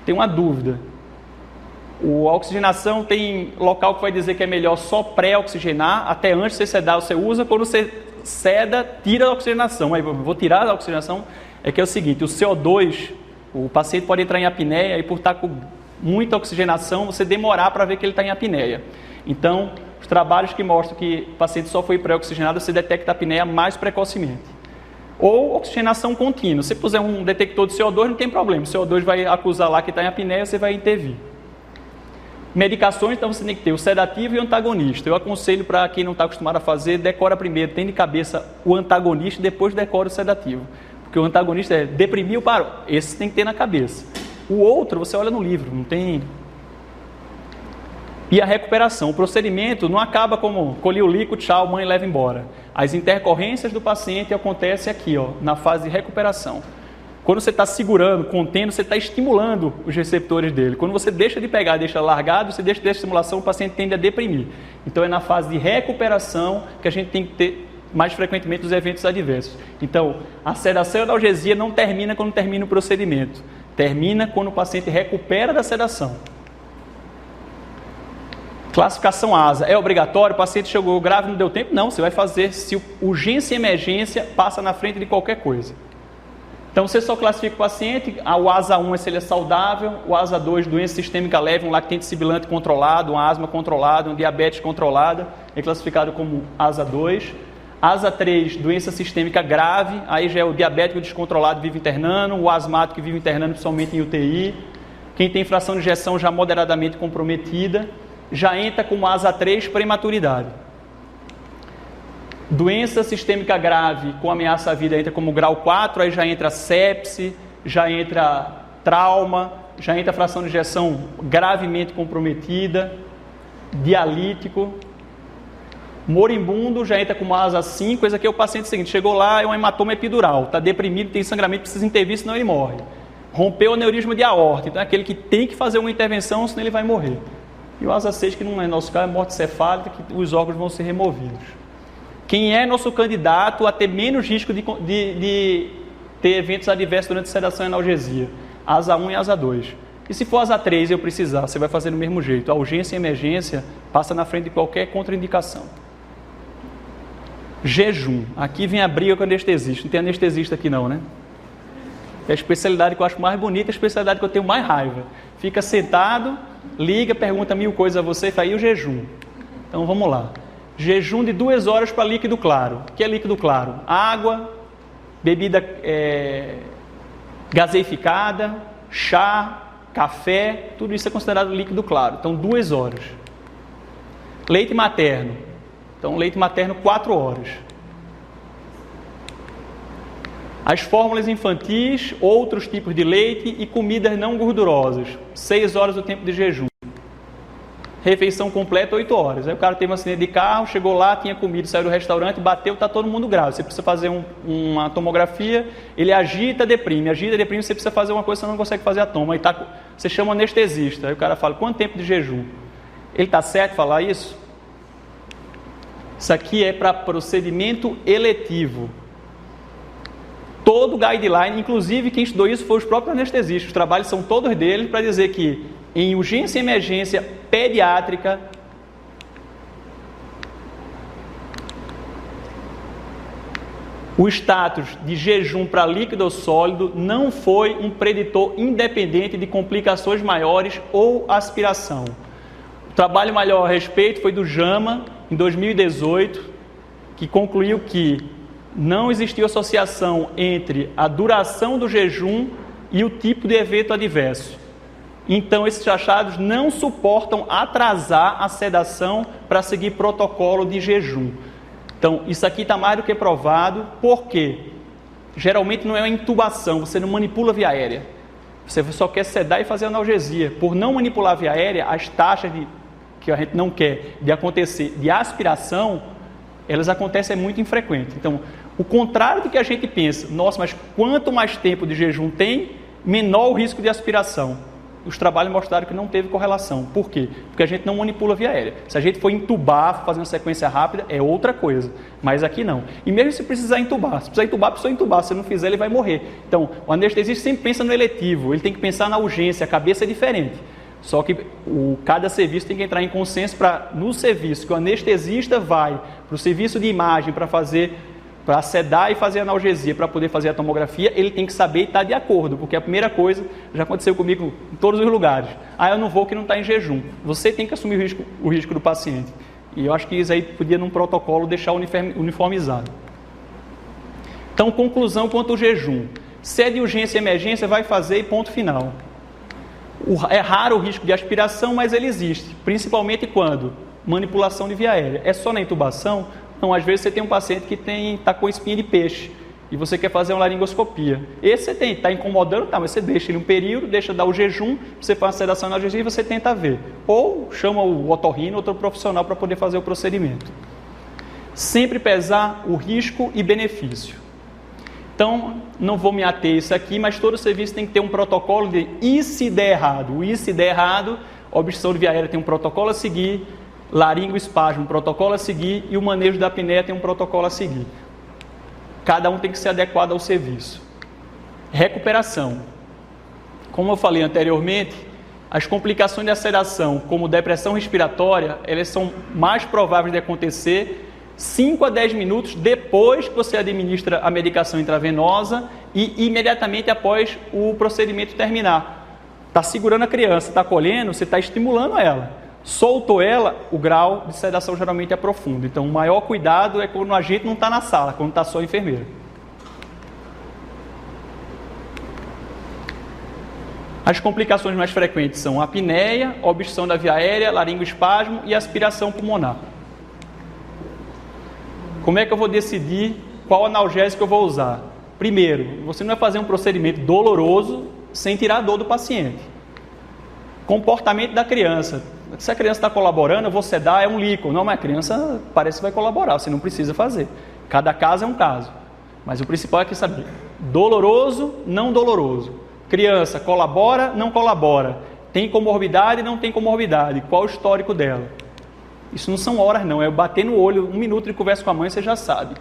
Tem uma dúvida. A oxigenação tem local que vai dizer que é melhor só pré-oxigenar, até antes de você sedar você usa, quando você seda, tira a oxigenação. Aí vou tirar a oxigenação, é que é o seguinte, o CO2, o paciente pode entrar em apneia e por estar com muita oxigenação, você demorar para ver que ele está em apneia. Então, os trabalhos que mostram que o paciente só foi pré-oxigenado, você detecta a apneia mais precocemente. Ou oxigenação contínua, se puser um detector de CO2 não tem problema, o CO2 vai acusar lá que está em apneia, você vai intervir. Medicações, então você tem que ter o sedativo e o antagonista. Eu aconselho para quem não está acostumado a fazer, decora primeiro, tem de cabeça o antagonista e depois decora o sedativo. Porque o antagonista é deprimir ou parou. Esse tem que ter na cabeça. O outro, você olha no livro, não tem... E a recuperação. O procedimento não acaba como colhi o líquido, tchau, mãe leva embora. As intercorrências do paciente acontecem aqui, na fase de recuperação. Quando você está segurando, contendo, você está estimulando os receptores dele. Quando você deixa de pegar, deixa largado, você deixa de estimulação, o paciente tende a deprimir. Então é na fase de recuperação que a gente tem que ter mais frequentemente os eventos adversos. Então, a sedação e a analgesia não termina quando termina o procedimento. Termina quando o paciente recupera da sedação. Classificação ASA. É obrigatório? O paciente chegou grave, não deu tempo? Não, você vai fazer se urgência e emergência passa na frente de qualquer coisa. Então, você só classifica o paciente, o ASA 1 é se ele é saudável, o ASA 2, doença sistêmica leve, um lactente sibilante controlado, uma asma controlada, um diabetes controlada, é classificado como ASA 2. ASA 3, doença sistêmica grave, aí já é o diabético descontrolado vive internando, o asmático vive internando principalmente em UTI. Quem tem fração de ejeção já moderadamente comprometida, já entra como ASA 3, prematuridade. Doença sistêmica grave com ameaça à vida entra como grau 4, aí já entra sepse, já entra trauma, já entra fração de ejeção gravemente comprometida, dialítico. Moribundo já entra como ASA 5, esse aqui é o paciente seguinte, chegou lá, é um hematoma epidural, está deprimido, tem sangramento, precisa intervir, senão ele morre. Rompeu o aneurisma de aorta, então é aquele que tem que fazer uma intervenção, senão ele vai morrer. E o ASA 6, que não é nosso caso, é morte cefálica, que os órgãos vão ser removidos. Quem é nosso candidato a ter menos risco de ter eventos adversos durante sedação e analgesia? ASA 1 e ASA 2. E se for ASA 3 e eu precisar, você vai fazer do mesmo jeito. A urgência e emergência passa na frente de qualquer contraindicação. Jejum. Aqui vem a briga com o anestesista. Não tem anestesista aqui não, né? É a especialidade que eu acho mais bonita, a especialidade que eu tenho mais raiva. Fica sentado, liga, pergunta 1000 coisas a você e fala, e o jejum? Então vamos lá. Jejum de 2 horas para líquido claro. O que é líquido claro? Água, bebida gaseificada, chá, café, tudo isso é considerado líquido claro. Então 2 horas. Leite materno. Então leite materno 4 horas. As fórmulas infantis, outros tipos de leite e comidas não gordurosas. 6 horas do tempo de jejum. Refeição completa, 8 horas. Aí o cara teve um acidente de carro, chegou lá, tinha comido, saiu do restaurante, bateu, está todo mundo grave. Você precisa fazer uma tomografia, ele agita, deprime, você precisa fazer uma coisa, você não consegue fazer a toma. Aí você chama o anestesista, aí o cara fala, quanto tempo de jejum? Ele está certo falar isso? Isso aqui é para procedimento eletivo. Todo guideline, inclusive quem estudou isso foi os próprios anestesistas, os trabalhos são todos deles para dizer que em urgência e emergência pediátrica, o status de jejum para líquido ou sólido não foi um preditor independente de complicações maiores ou aspiração. O trabalho maior a respeito foi do JAMA, em 2018, que concluiu que não existiu associação entre a duração do jejum e o tipo de evento adverso. Então, esses achados não suportam atrasar a sedação para seguir protocolo de jejum. Então, isso aqui está mais do que provado, porque geralmente não é uma intubação, você não manipula via aérea. Você só quer sedar e fazer analgesia. Por não manipular via aérea, as taxas que a gente não quer de acontecer de aspiração, elas acontecem muito infrequente. Então, o contrário do que a gente pensa, nossa, mas quanto mais tempo de jejum tem, menor o risco de aspiração. Os trabalhos mostraram que não teve correlação. Por quê? Porque a gente não manipula via aérea. Se a gente for entubar, fazer uma sequência rápida, é outra coisa. Mas aqui não. E mesmo se precisar entubar, se precisar entubar, precisa entubar. Se não fizer, ele vai morrer. Então, o anestesista sempre pensa no eletivo, ele tem que pensar na urgência, a cabeça é diferente. Só que cada serviço tem que entrar em consenso para, no serviço que o anestesista vai para o serviço de imagem para sedar e fazer analgesia, para poder fazer a tomografia, ele tem que saber e estar de acordo, porque a primeira coisa, já aconteceu comigo em todos os lugares, eu não vou que não está em jejum. Você tem que assumir o risco do paciente. E eu acho que isso aí podia, num protocolo, deixar uniformizado. Então, conclusão quanto ao jejum. Se é de urgência e emergência, vai fazer e ponto final. É raro o risco de aspiração, mas ele existe, principalmente quando manipulação de via aérea. É só na intubação? Não, às vezes você tem um paciente que está com espinha de peixe e você quer fazer uma laringoscopia. Esse você tem, está incomodando, mas você deixa ele um período, deixa dar o jejum, você faz a sedação analgesia e você tenta ver. Ou chama o otorrino, outro profissional para poder fazer o procedimento. Sempre pesar o risco e benefício. Então, não vou me ater a isso aqui, mas todo serviço tem que ter um protocolo de e se der errado. O e se der errado, a obstrução de via aérea tem um protocolo a seguir, laringoespasmo, um protocolo a seguir, e o manejo da apneia tem um protocolo a seguir. Cada um tem que ser adequado ao serviço. Recuperação. Como eu falei anteriormente, as complicações da sedação, como depressão respiratória, elas são mais prováveis de acontecer 5 a 10 minutos depois que você administra a medicação intravenosa e imediatamente após o procedimento terminar. Está segurando a criança, está colhendo, você está estimulando ela. Soltou ela, o grau de sedação geralmente é profundo. Então, o maior cuidado é quando a gente não está na sala, quando está só a enfermeira. As complicações mais frequentes são apneia, obstrução da via aérea, laringoespasmo e aspiração pulmonar. Como é que eu vou decidir qual analgésico eu vou usar? Primeiro, você não vai fazer um procedimento doloroso sem tirar a dor do paciente. Comportamento da criança. Se a criança está colaborando, eu vou sedar, é um líquido. Não, mas a criança parece que vai colaborar, você não precisa fazer. Cada caso é um caso. Mas o principal é que saber. Doloroso, não doloroso. Criança, colabora, não colabora. Tem comorbidade, não tem comorbidade. Qual o histórico dela? Isso não são horas não, é bater no olho, 1 minuto de conversa com a mãe, você já sabe.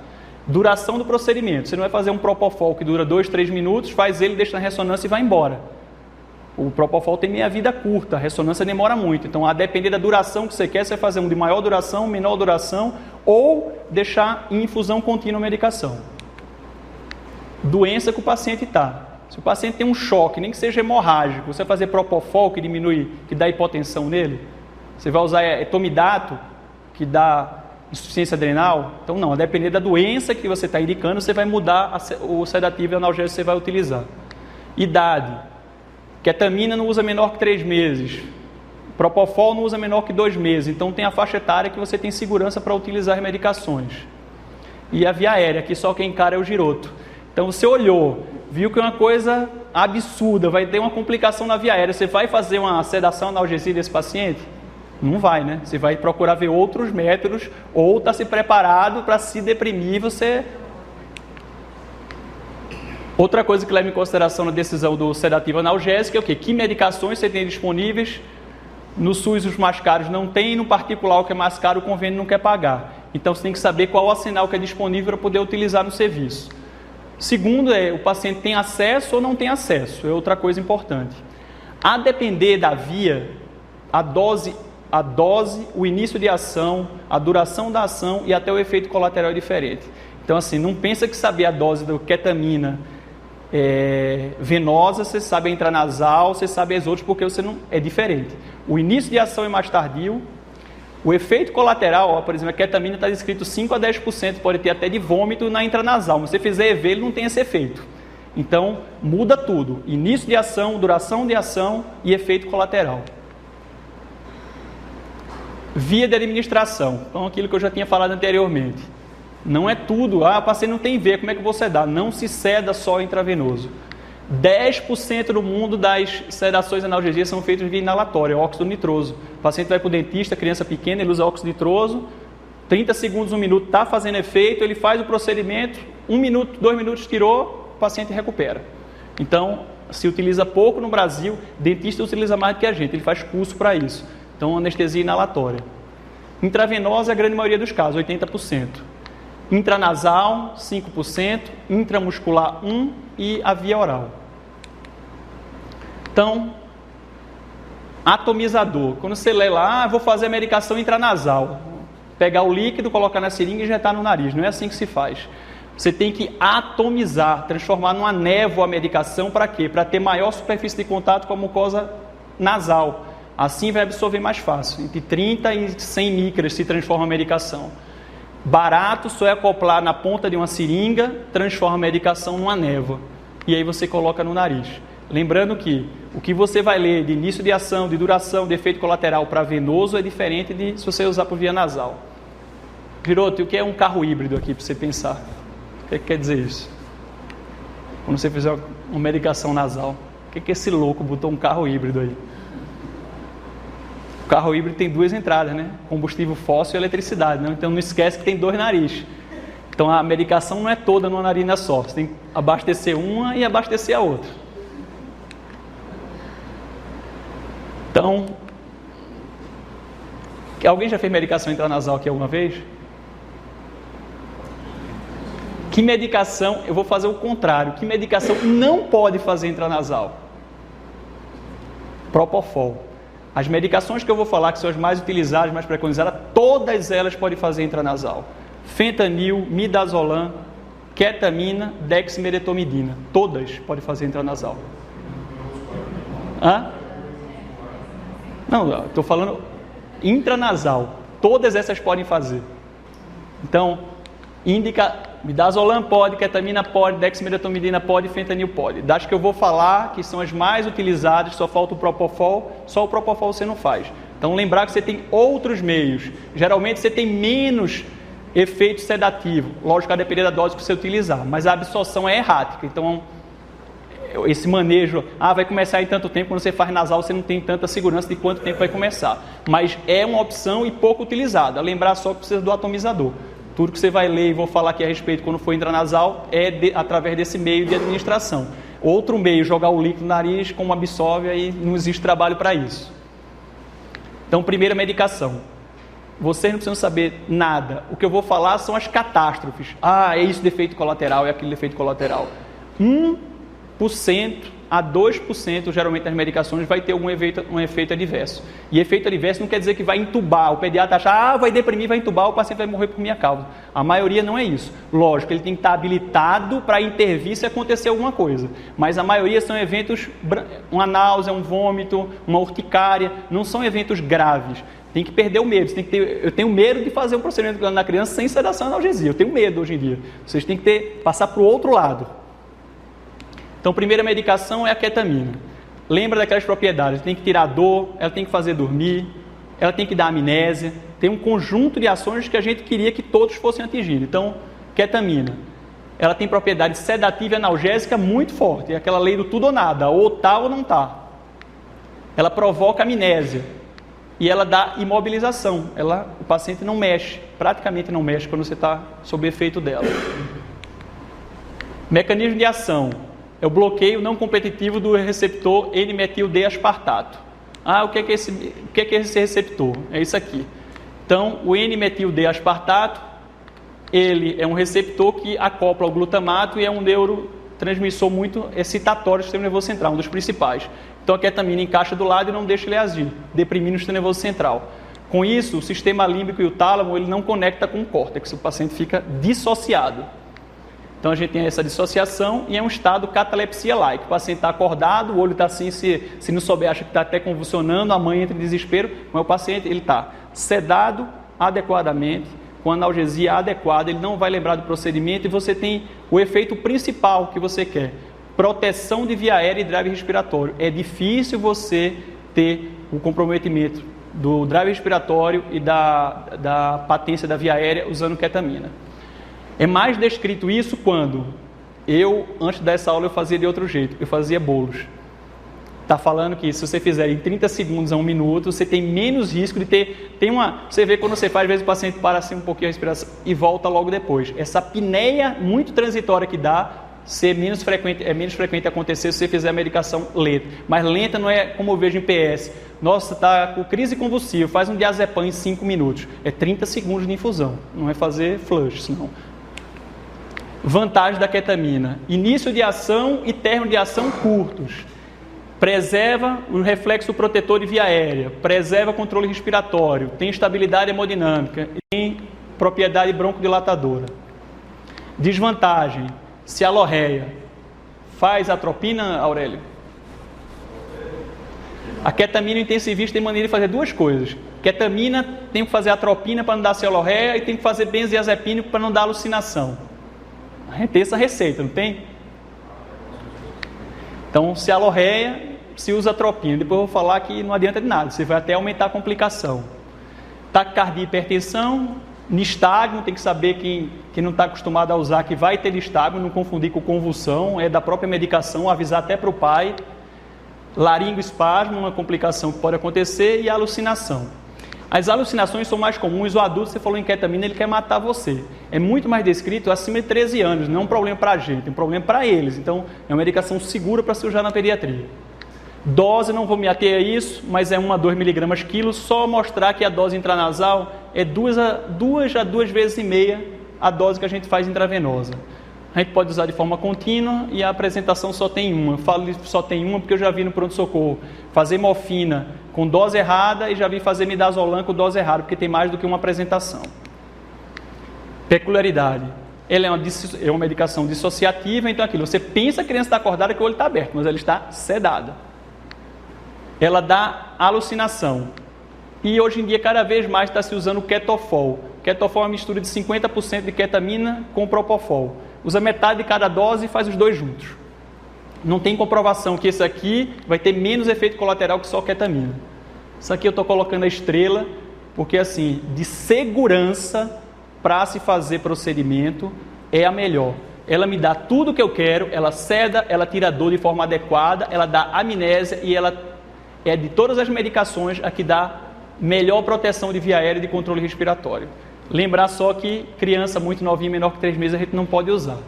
Duração do procedimento. Você não vai fazer um propofol que dura 2, 3 minutos, faz ele, deixa na ressonância e vai embora. O propofol tem meia vida curta, a ressonância demora muito. Então, a depender da duração que você quer, você vai fazer um de maior duração, menor duração, ou deixar em infusão contínua a medicação. Doença que o paciente está. Se o paciente tem um choque, nem que seja hemorrágico, você vai fazer propofol que diminui, que dá hipotensão nele? Você vai usar etomidato, que dá insuficiência adrenal? Então não, a depender da doença que você está indicando, você vai mudar o sedativo e o analgésico que você vai utilizar. Idade. Ketamina não usa menor que 3 meses. Propofol não usa menor que 2 meses. Então tem a faixa etária que você tem segurança para utilizar as medicações. E a via aérea, que só quem encara é o giroto. Então você olhou, viu que é uma coisa absurda, vai ter uma complicação na via aérea. Você vai fazer uma sedação analgesia desse paciente? Não vai, né? Você vai procurar ver outros métodos ou está se preparado para se deprimir. Outra coisa que leva em consideração na decisão do sedativo analgésico é o quê? Que medicações você tem disponíveis? No SUS os mais caros não tem, no particular o que é mais caro o convênio não quer pagar. Então você tem que saber qual o arsenal que é disponível para poder utilizar no serviço. Segundo o paciente tem acesso ou não tem acesso, é outra coisa importante. A depender da via, a dose, o início de ação, a duração da ação e até o efeito colateral é diferente. Então assim, não pensa que saber a dose da ketamina venosa, você sabe a intranasal, você sabe as outras, porque você não é diferente. O início de ação é mais tardio. O efeito colateral, por exemplo, a ketamina está descrito 5 a 10%, pode ter até de vômito na intranasal. Se você fizer EV, ele não tem esse efeito. Então, muda tudo. Início de ação, duração de ação e efeito colateral. Via de administração. Então, aquilo que eu já tinha falado anteriormente. Não é tudo. O paciente não tem veia, como é que você dá? Não se seda só intravenoso. 10% do mundo das sedações analgésicas são feitas via inalatória, óxido nitroso. O paciente vai para o dentista, criança pequena, ele usa óxido nitroso, 30 segundos, 1 minuto, está fazendo efeito, ele faz o procedimento, 1 minuto, 2 minutos, tirou, o paciente recupera. Então, se utiliza pouco no Brasil, dentista utiliza mais do que a gente, ele faz curso para isso. Então, anestesia inalatória. Intravenosa é a grande maioria dos casos, 80%. Intranasal, 5%, intramuscular, 1% e a via oral. Então, atomizador. Quando você lê lá, vou fazer a medicação intranasal. Pegar o líquido, colocar na seringa e injetar no nariz. Não é assim que se faz. Você tem que atomizar, transformar numa névoa a medicação. Para quê? Para ter maior superfície de contato com a mucosa nasal. Assim vai absorver mais fácil. Entre 30 e 100 micras se transforma a medicação. Barato só é acoplar na ponta de uma seringa, transforma a medicação numa névoa. E aí você coloca no nariz. Lembrando que o que você vai ler de início de ação, de duração, de efeito colateral para venoso é diferente de se você usar por via nasal. Giroto, o que é um carro híbrido aqui para você pensar? O que quer dizer isso? Quando você fizer uma medicação nasal, o que esse louco botou um carro híbrido aí? O carro híbrido tem 2 entradas, né? Combustível fóssil e eletricidade, né? Então não esquece que tem 2 narizes. Então a medicação não é toda numa narina só. Você tem que abastecer uma e abastecer a outra. Então, alguém já fez medicação intranasal aqui alguma vez? Que medicação, eu vou fazer o contrário, que medicação não pode fazer intranasal? Propofol. As medicações que eu vou falar, que são as mais utilizadas, mais preconizadas, todas elas podem fazer intranasal. Fentanil, midazolam, ketamina, dexmedetomidina. Todas podem fazer intranasal. Hã? Não, estou falando intranasal. Todas essas podem fazer. Então, midazolam pode, ketamina pode, dexmedetomidina pode, fentanil pode. Das que eu vou falar, que são as mais utilizadas, só falta o propofol, só o propofol você não faz. Então, lembrar que você tem outros meios. Geralmente, você tem menos efeito sedativo. Lógico, a depender da dose que você utilizar, mas a absorção é errática. Então, esse manejo, vai começar em tanto tempo, quando você faz nasal, você não tem tanta segurança de quanto tempo vai começar. Mas é uma opção e pouco utilizada. Lembrar só que precisa do atomizador. Tudo que você vai ler e vou falar aqui a respeito quando for intranasal é através desse meio de administração. Outro meio, jogar o líquido no nariz, como absorve, aí não existe trabalho para isso. Então, primeira medicação. Vocês não precisam saber nada. O que eu vou falar são as catástrofes. É isso de efeito colateral, é aquele efeito colateral. 1% a 2%, geralmente, das medicações vai ter um efeito adverso. E efeito adverso não quer dizer que vai entubar. O pediatra acha, vai deprimir, vai entubar, o paciente vai morrer por minha causa. A maioria não é isso. Lógico, ele tem que estar habilitado para intervir se acontecer alguma coisa. Mas a maioria são eventos, uma náusea, um vômito, uma urticária, não são eventos graves. Tem que perder o medo. Eu tenho medo de fazer um procedimento na criança sem sedação e analgesia. Eu tenho medo hoje em dia. Vocês têm que passar para o outro lado. Então, a primeira medicação é a ketamina. Lembra daquelas propriedades, tem que tirar a dor, ela tem que fazer dormir, ela tem que dar amnésia. Tem um conjunto de ações que a gente queria que todos fossem atingidos. Então, ketamina, ela tem propriedade sedativa e analgésica muito forte. É aquela lei do tudo ou nada, ou tá ou não tá. Ela provoca amnésia e ela dá imobilização. O paciente não mexe, praticamente não mexe quando você está sob efeito dela. Mecanismo de ação. É o bloqueio não competitivo do receptor N-metil-D-aspartato. O que é esse receptor? É isso aqui. Então, o N-metil-D-aspartato, ele é um receptor que acopla ao glutamato e é um neurotransmissor muito excitatório do sistema nervoso central, um dos principais. Então, a ketamina encaixa do lado e não deixa ele agir, deprimindo o sistema nervoso central. Com isso, o sistema límbico e o tálamo, ele não conecta com o córtex, o paciente fica dissociado. Então, a gente tem essa dissociação e é um estado catalepsia-like. O paciente está acordado, o olho está assim, se não souber, acha que está até convulsionando, a mãe entra em desespero, mas o paciente está sedado adequadamente, com analgesia adequada, ele não vai lembrar do procedimento e você tem o efeito principal que você quer, proteção de via aérea e drive respiratório. É difícil você ter o comprometimento do drive respiratório e da patência da via aérea usando ketamina. É mais descrito isso quando antes dessa aula, eu fazia de outro jeito, eu fazia bolos. Está falando que se você fizer em 30 segundos a 1 minuto, você tem menos risco de ter... Você vê quando você faz, às vezes o paciente para assim um pouquinho a respiração e volta logo depois. Essa apneia muito transitória que dá, é menos frequente acontecer se você fizer a medicação lenta. Mas lenta não é como eu vejo em PS. Nossa, está com crise convulsiva, faz um diazepam em 5 minutos. É 30 segundos de infusão, não é fazer flush, senão... Vantagem da ketamina: início de ação e término de ação curtos. Preserva o reflexo protetor de via aérea, preserva o controle respiratório, tem estabilidade hemodinâmica, tem propriedade broncodilatadora. Desvantagem: cialorreia. Faz atropina, Aurélio? A ketamina intensivista tem maneira de fazer duas coisas. Ketamina tem que fazer atropina para não dar cialorreia e tem que fazer benzoazepínico para não dar alucinação. A gente tem essa receita, não tem? Então, cialorreia, se usa atropina. Depois eu vou falar que não adianta de nada, você vai até aumentar a complicação. Taquicardia e hipertensão, nistagmo, tem que saber quem não está acostumado a usar que vai ter nistagmo, não confundir com convulsão, é da própria medicação, avisar até para o pai. Laringoespasmo, uma complicação que pode acontecer, e alucinação. As alucinações são mais comuns, o adulto, você falou em ketamina, ele quer matar você. É muito mais descrito acima de 13 anos, não é um problema para a gente, é um problema para eles. Então, é uma medicação segura para se usar na pediatria. Dose, não vou me ater a isso, mas é 1 a 2 mg quilo, só mostrar que a dose intranasal é 2 a 2,5 vezes a dose que a gente faz intravenosa. A gente pode usar de forma contínua e a apresentação só tem uma. Eu falo que só tem uma porque eu já vi no pronto-socorro fazer morfina com dose errada e já vi fazer midazolam com dose errada, porque tem mais do que uma apresentação. Peculiaridade: Ela é uma medicação dissociativa, então aquilo, você pensa que a criança está acordada que o olho está aberto, mas ela está sedada. Ela dá alucinação. E hoje em dia, cada vez mais está se usando o ketofol. Ketofol é uma mistura de 50% de ketamina com propofol. Usa metade de cada dose e faz os dois juntos. Não tem comprovação que esse aqui vai ter menos efeito colateral que só ketamina. Isso aqui eu estou colocando a estrela, porque assim, de segurança para se fazer procedimento, é a melhor. Ela me dá tudo o que eu quero, ela seda, ela tira a dor de forma adequada, ela dá amnésia e ela é de todas as medicações a que dá melhor proteção de via aérea e de controle respiratório. Lembrar só que criança muito novinha, menor que 3 meses, a gente não pode usar.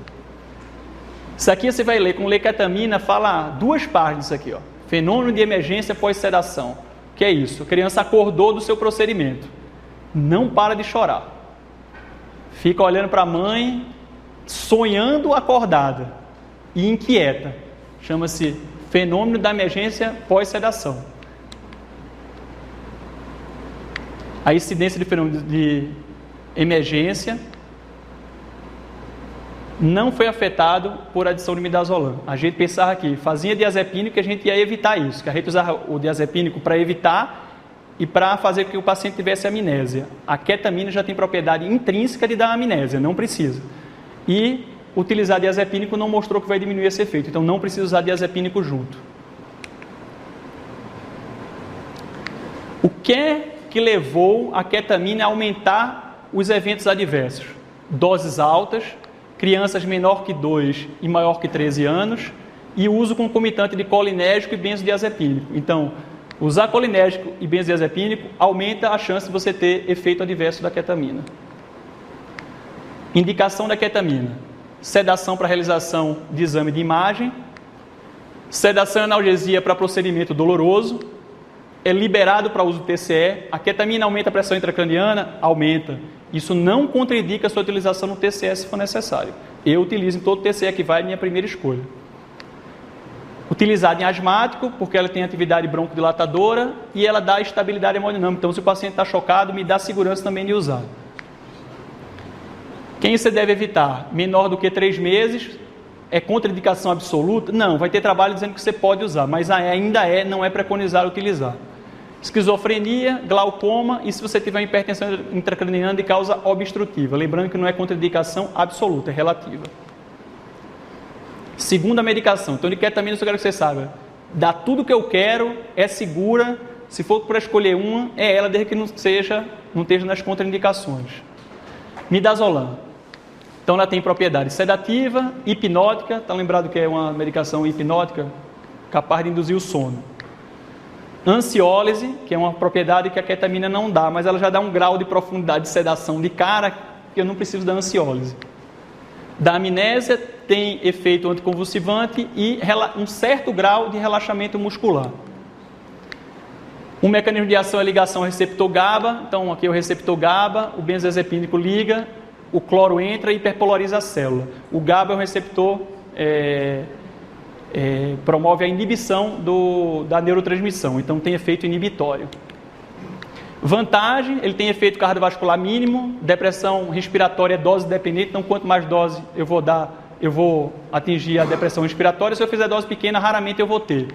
Isso aqui você vai ler com lecatamina, fala 2 páginas isso aqui, ó. Fenômeno de emergência pós-sedação. O que é isso? A criança acordou do seu procedimento. Não para de chorar. Fica olhando para a mãe, sonhando acordada e inquieta. Chama-se fenômeno da emergência pós-sedação. A incidência de fenômeno de emergência não foi afetado por adição de midazolam. A gente pensava que fazia diazepínico que a gente ia evitar isso, que a gente usava o diazepínico para evitar e para fazer com que o paciente tivesse amnésia. A ketamina já tem propriedade intrínseca de dar amnésia, não precisa. E utilizar diazepínico não mostrou que vai diminuir esse efeito, então não precisa usar diazepínico junto. O que é que levou a ketamina a aumentar os eventos adversos? Doses altas, crianças menor que 2 e maior que 13 anos e uso concomitante de colinérgico e benzodiazepínico. Então, usar colinérgico e benzodiazepínico aumenta a chance de você ter efeito adverso da ketamina. Indicação da ketamina: sedação para realização de exame de imagem, sedação e analgesia para procedimento doloroso, é liberado para uso TCE. A ketamina aumenta a pressão intracraniana? Aumenta. Isso não contraindica a sua utilização no TCE se for necessário. Eu utilizo em todo TCE que vai, minha primeira escolha. Utilizada em asmático, porque ela tem atividade broncodilatadora e ela dá estabilidade hemodinâmica. Então, se o paciente está chocado, me dá segurança também de usar. Quem você deve evitar? Menor do que 3 meses. É contraindicação absoluta? Não, vai ter trabalho dizendo que você pode usar, mas ainda não é preconizado utilizar. Esquizofrenia, glaucoma e se você tiver hipertensão intracraniana de causa obstrutiva. Lembrando que não é contraindicação absoluta, é relativa. Segunda medicação. Então, de ketamina, eu quero que você saiba. Dá tudo que eu quero, é segura. Se for para escolher uma, é ela, desde que não esteja nas contraindicações. Midazolam. Então, ela tem propriedade sedativa, hipnótica. Está lembrado que é uma medicação hipnótica capaz de induzir o sono. Ansiólise, que é uma propriedade que a ketamina não dá, mas ela já dá um grau de profundidade de sedação de cara que eu não preciso da ansiólise. Da amnésia, tem efeito anticonvulsivante e um certo grau de relaxamento muscular. Um mecanismo de ação é a ligação ao receptor GABA. Então, aqui é o receptor GABA, o benzodiazepínico liga, o cloro entra e hiperpolariza a célula. O GABA é um receptor, promove a inibição da neurotransmissão, então tem efeito inibitório. Vantagem, ele tem efeito cardiovascular mínimo, depressão respiratória é dose dependente, então quanto mais dose eu vou dar, eu vou atingir a depressão respiratória. Se eu fizer dose pequena, raramente eu vou ter.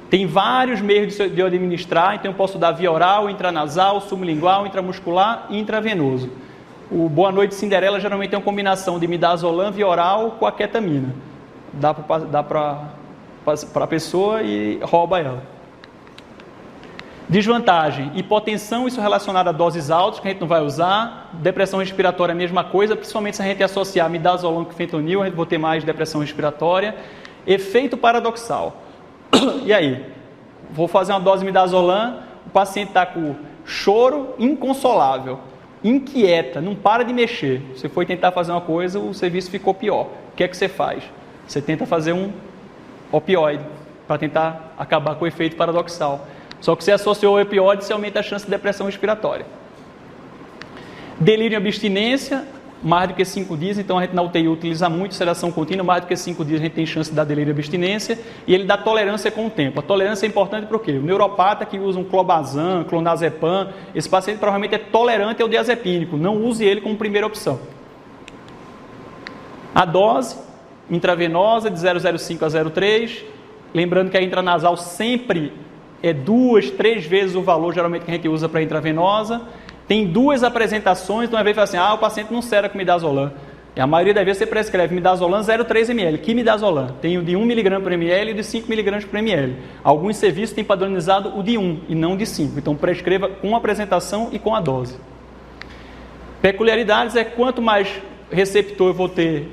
Tem vários meios de eu administrar, então eu posso dar via oral, intranasal, sublingual, intramuscular e intravenoso. O Boa Noite Cinderela geralmente é uma combinação de midazolam via oral com a ketamina. Dá para a pessoa e rouba ela. Desvantagem: hipotensão, isso relacionado a doses altas, que a gente não vai usar. Depressão respiratória, a mesma coisa, principalmente se a gente associar midazolam com fentanil, a gente vai ter mais depressão respiratória. Efeito paradoxal. E aí? Vou fazer uma dose de midazolam, o paciente está com choro inconsolável, inquieta, não para de mexer. Você foi tentar fazer uma coisa, o serviço ficou pior. O que é que você faz? Você tenta fazer um opioide para tentar acabar com o efeito paradoxal. Só que você associou o opioide, você aumenta a chance de depressão respiratória. Delírio e abstinência, mais do que 5 dias, então a gente na UTI utiliza muito sedação contínua, mais do que 5 dias a gente tem chance de dar delírio e abstinência, e ele dá tolerância com o tempo. A tolerância é importante para o quê? O neuropata que usa um clobazam, clonazepam, esse paciente provavelmente é tolerante ao diazepínico, não use ele como primeira opção. A dose intravenosa de 0,05 a 0,3, lembrando que a intranasal sempre é 2, 3 vezes o valor geralmente que a gente usa para intravenosa. Tem 2 apresentações, então às vezes fala assim, o paciente não sera com midazolam. E a maioria das vezes você prescreve midazolam 0,3 ml, que midazolam? Tem o de 1 mg por ml e o de 5 mg por ml. Alguns serviços têm padronizado o de 1 e não de 5, então prescreva com a apresentação e com a dose. Peculiaridades é quanto mais receptor eu vou ter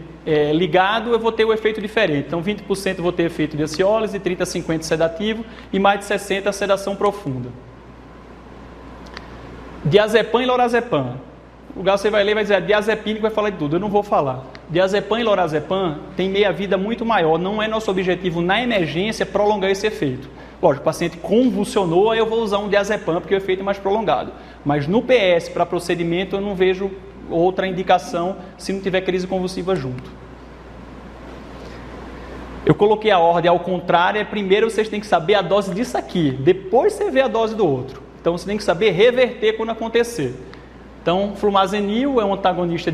ligado, eu vou ter o efeito diferente. Então 20% eu vou ter efeito de aciólise, 30% a 50% sedativo e mais de 60% sedação profunda. Diazepam e lorazepam. O lugar você vai ler e vai dizer, diazepínico vai falar de tudo, eu não vou falar. Diazepam e lorazepam tem meia-vida muito maior, não é nosso objetivo na emergência prolongar esse efeito. Lógico, o paciente convulsionou, aí eu vou usar um diazepam porque o efeito é mais prolongado. Mas no PS, para procedimento, eu não vejo outra indicação se não tiver crise convulsiva junto. Eu coloquei a ordem ao contrário, primeiro vocês têm que saber a dose disso aqui, depois você vê a dose do outro. Então você tem que saber reverter quando acontecer. Então, flumazenil é um antagonista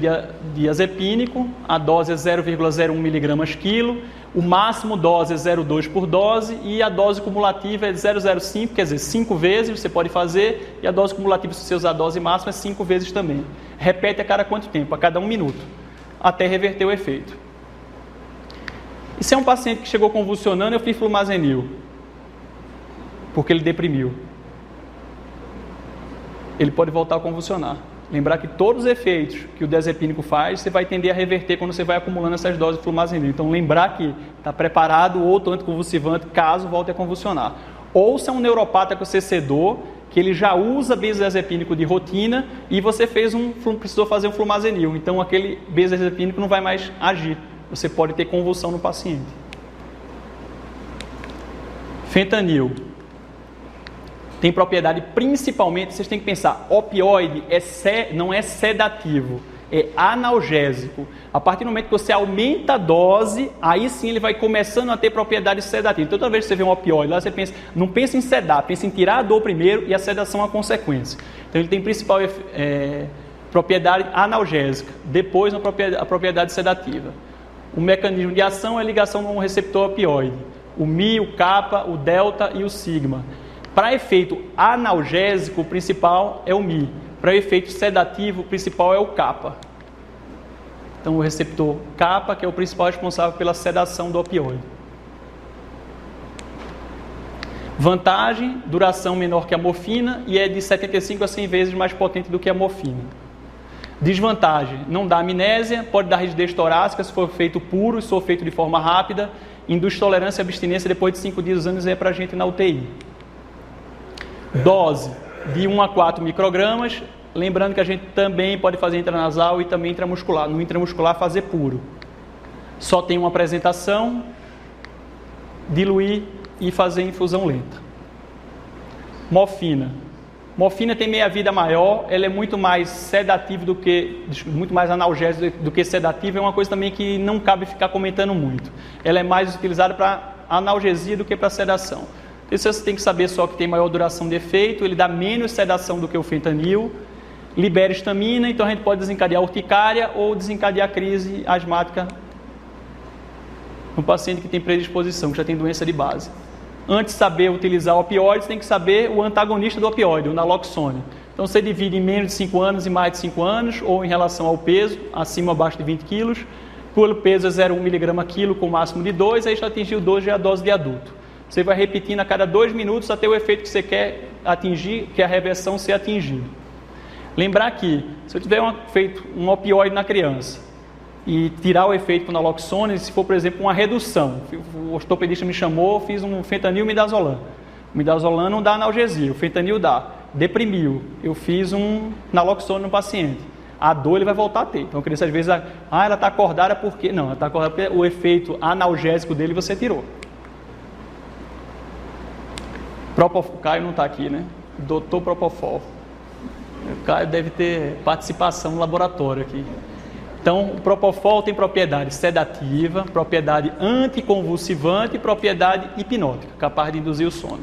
diazepínico, a dose é 0,01 mg quilo, o máximo dose é 0,2 por dose e a dose cumulativa é 0,05, quer dizer, 5 vezes você pode fazer, e a dose cumulativa, se você usar a dose máxima, é 5 vezes também. Repete a cada quanto tempo? A cada 1 minuto, até reverter o efeito. E se é um paciente que chegou convulsionando, eu fiz flumazenil, porque ele deprimiu. Ele pode voltar a convulsionar. Lembrar que todos os efeitos que o diazepínico faz, você vai tender a reverter quando você vai acumulando essas doses de flumazenil. Então, lembrar que está preparado outro anticonvulsivante caso volte a convulsionar. Ou se é um neuropata que você sedou, que ele já usa benzodiazepínico de rotina e você precisou fazer um flumazenil. Então, aquele benzodiazepínico não vai mais agir. Você pode ter convulsão no paciente. Fentanil. Tem propriedade, principalmente, vocês têm que pensar, opioide não é sedativo, é analgésico. A partir do momento que você aumenta a dose, aí sim ele vai começando a ter propriedade sedativa. Então, toda vez que você vê um opioide lá, você pensa, não pensa em sedar, pensa em tirar a dor primeiro e a sedação a consequência. Então, ele tem principal propriedade analgésica, depois a propriedade sedativa. O mecanismo de ação é a ligação com o receptor opioide, o Mi, o kappa, o delta e o sigma. Para efeito analgésico, o principal é o Mi. Para efeito sedativo, o principal é o kappa. Então, o receptor kappa, que é o principal responsável pela sedação do opioide. Vantagem, duração menor que a morfina e é de 75 a 100 vezes mais potente do que a morfina. Desvantagem, não dá amnésia, pode dar rigidez torácica se for feito puro, se for feito de forma rápida, induz tolerância e abstinência depois de 5 dias usando, é para a gente na UTI. Dose de 1 a 4 microgramas, lembrando que a gente também pode fazer intranasal e também intramuscular. No intramuscular, fazer puro. Só tem uma apresentação, diluir e fazer infusão lenta. Morfina. Morfina tem meia-vida maior, ela é muito mais sedativa muito mais analgésica do que sedativa, é uma coisa também que não cabe ficar comentando muito. Ela é mais utilizada para analgesia do que para sedação. Isso você tem que saber só que tem maior duração de efeito, ele dá menos sedação do que o fentanil, libera histamina, então a gente pode desencadear urticária ou desencadear crise asmática no paciente que tem predisposição, que já tem doença de base. Antes de saber utilizar opioides, tem que saber o antagonista do opioide, o naloxone. Então você divide em menos de 5 anos e mais de 5 anos, ou em relação ao peso, acima ou abaixo de 20 quilos. Pelo peso é 0,1 mg quilo com máximo de 2, aí já atingiu 2, já é a dose de adulto. Você vai repetindo a cada 2 minutos até o efeito que você quer atingir, que é a reversão ser atingida. Lembrar que, se eu tiver feito um opioide na criança e tirar o efeito com o naloxone, se for, por exemplo, uma redução, o ortopedista me chamou, fiz um fentanil midazolam. O midazolam não dá analgesia, o fentanil dá. Deprimiu, eu fiz um naloxone no paciente. A dor ele vai voltar a ter. Então, a criança às vezes, ela está acordada por quê? Não, ela está acordada porque o efeito analgésico dele você tirou. O Caio não está aqui, né? Doutor Propofol. O Caio deve ter participação no laboratório aqui. Então, o Propofol tem propriedade sedativa, propriedade anticonvulsivante e propriedade hipnótica, capaz de induzir o sono.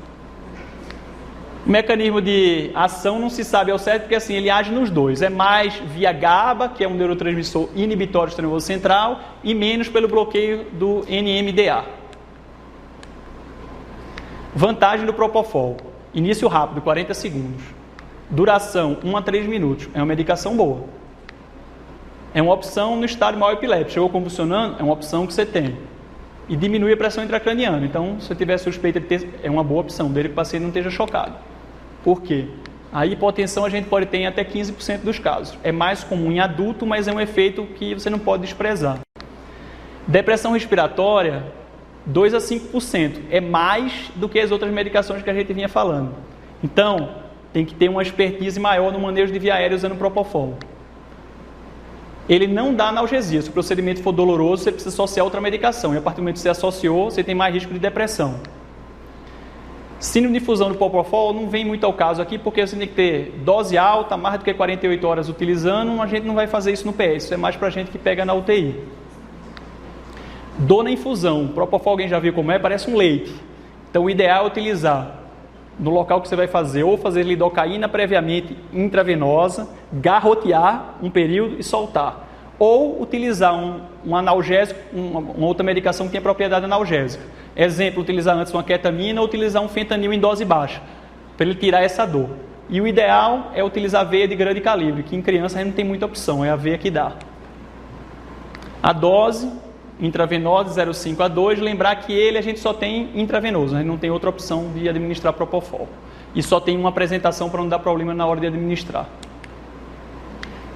O mecanismo de ação não se sabe ao certo, porque assim, ele age nos dois. É mais via GABA, que é um neurotransmissor inibitório do sistema nervoso central, e menos pelo bloqueio do NMDA. Vantagem do Propofol. Início rápido, 40 segundos. Duração, 1 a 3 minutos. É uma medicação boa. É uma opção no estado mal epiléptico. Chegou convulsionando, é uma opção que você tem. E diminui a pressão intracraniana. Então, se você tiver suspeita de ter, é uma boa opção, desde que o paciente não esteja chocado. Por quê? A hipotensão a gente pode ter em até 15% dos casos. É mais comum em adulto, mas é um efeito que você não pode desprezar. Depressão respiratória, 2 a 5%. É mais do que as outras medicações que a gente vinha falando. Então, tem que ter uma expertise maior no manejo de via aérea usando Propofol. Ele não dá analgesia. Se o procedimento for doloroso, você precisa associar outra medicação. E a partir do momento que você associou, você tem mais risco de depressão. Síndrome de difusão do Propofol não vem muito ao caso aqui, porque você tem que ter dose alta, mais do que 48 horas utilizando. A gente não vai fazer isso no PS. Isso é mais para gente que pega na UTI. Dor na infusão. Propofol, alguém já viu como é? Parece um leite. Então, o ideal é utilizar no local que você vai fazer, ou fazer lidocaína previamente intravenosa, garrotear um período e soltar. Ou utilizar um analgésico, uma outra medicação que tem propriedade analgésica. Exemplo, utilizar antes uma ketamina ou utilizar um fentanil em dose baixa, para ele tirar essa dor. E o ideal é utilizar veia de grande calibre, que em criança a gente não tem muita opção, é a veia que dá. A dose intravenosa 0,5 a 2, lembrar que ele a gente só tem intravenoso, a gente não tem outra opção de administrar Propofol. E só tem uma apresentação para não dar problema na hora de administrar.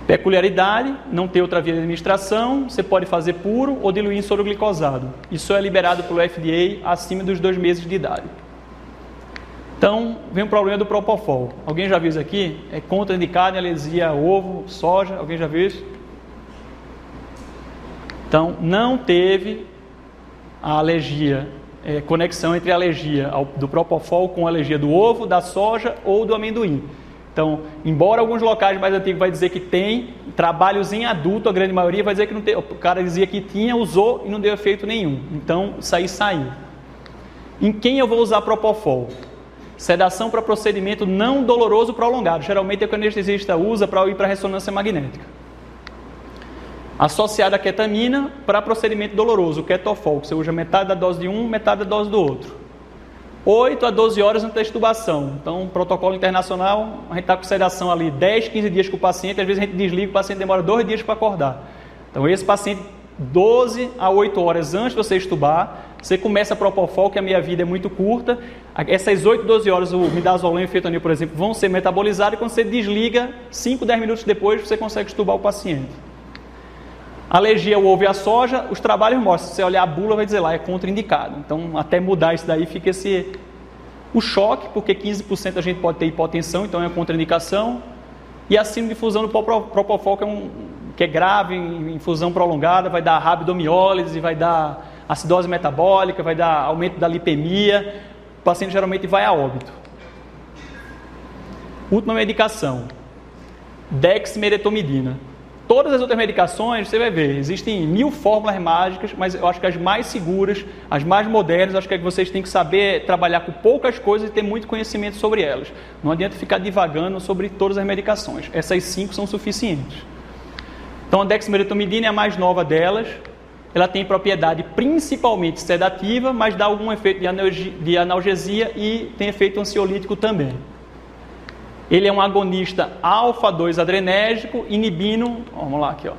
Peculiaridade, não ter outra via de administração, você pode fazer puro ou diluir em soro glicosado. Isso é liberado pelo FDA acima dos 2 meses de idade. Então, vem o problema do Propofol. Alguém já viu isso aqui? É contraindicado em alergia a ovo, soja, alguém já viu isso? Então, não teve a alergia, conexão entre a alergia do Propofol com a alergia do ovo, da soja ou do amendoim. Então, embora alguns locais mais antigos vai dizer que tem, trabalhos em adulto, a grande maioria vai dizer que não tem. O cara dizia que tinha, usou e não deu efeito nenhum. Então, isso aí saiu. Em quem eu vou usar Propofol? Sedação para procedimento não doloroso prolongado. Geralmente é o que o anestesista usa para ir para a ressonância magnética. Associada à ketamina para procedimento doloroso, o Ketofol, que você usa metade da dose de um, metade da dose do outro. 8 a 12 horas antes da extubação. Então, protocolo internacional, a gente está com sedação ali 10, 15 dias com o paciente, às vezes a gente desliga, o paciente demora 2 dias para acordar. Então, esse paciente, 12 a 8 horas antes de você extubar, você começa a Propofol, que a meia-vida é muito curta. Essas 8, 12 horas, o midazolam e o fentanil, por exemplo, vão ser metabolizados e quando você desliga, 5, 10 minutos depois, você consegue extubar o paciente. Alergia ao ovo e à soja, os trabalhos mostram, se você olhar a bula vai dizer lá, é contraindicado. Então, até mudar isso daí, fica o choque, porque 15% a gente pode ter hipotensão, então é uma contraindicação. E a síndrome de difusão do Propofol, que é grave, infusão prolongada, vai dar rabdomiólise, vai dar acidose metabólica, vai dar aumento da lipemia, o paciente geralmente vai a óbito. Última medicação, dexmedetomidina. Todas as outras medicações, você vai ver, existem 1000 fórmulas mágicas, mas eu acho que as mais seguras, as mais modernas, acho que vocês têm que saber trabalhar com poucas coisas e ter muito conhecimento sobre elas. Não adianta ficar divagando sobre todas as medicações. Essas 5 são suficientes. Então, a dexmedetomidina é a mais nova delas. Ela tem propriedade principalmente sedativa, mas dá algum efeito de analgesia e tem efeito ansiolítico também. Ele é um agonista alfa-2 adrenérgico, inibindo, vamos lá aqui, ó.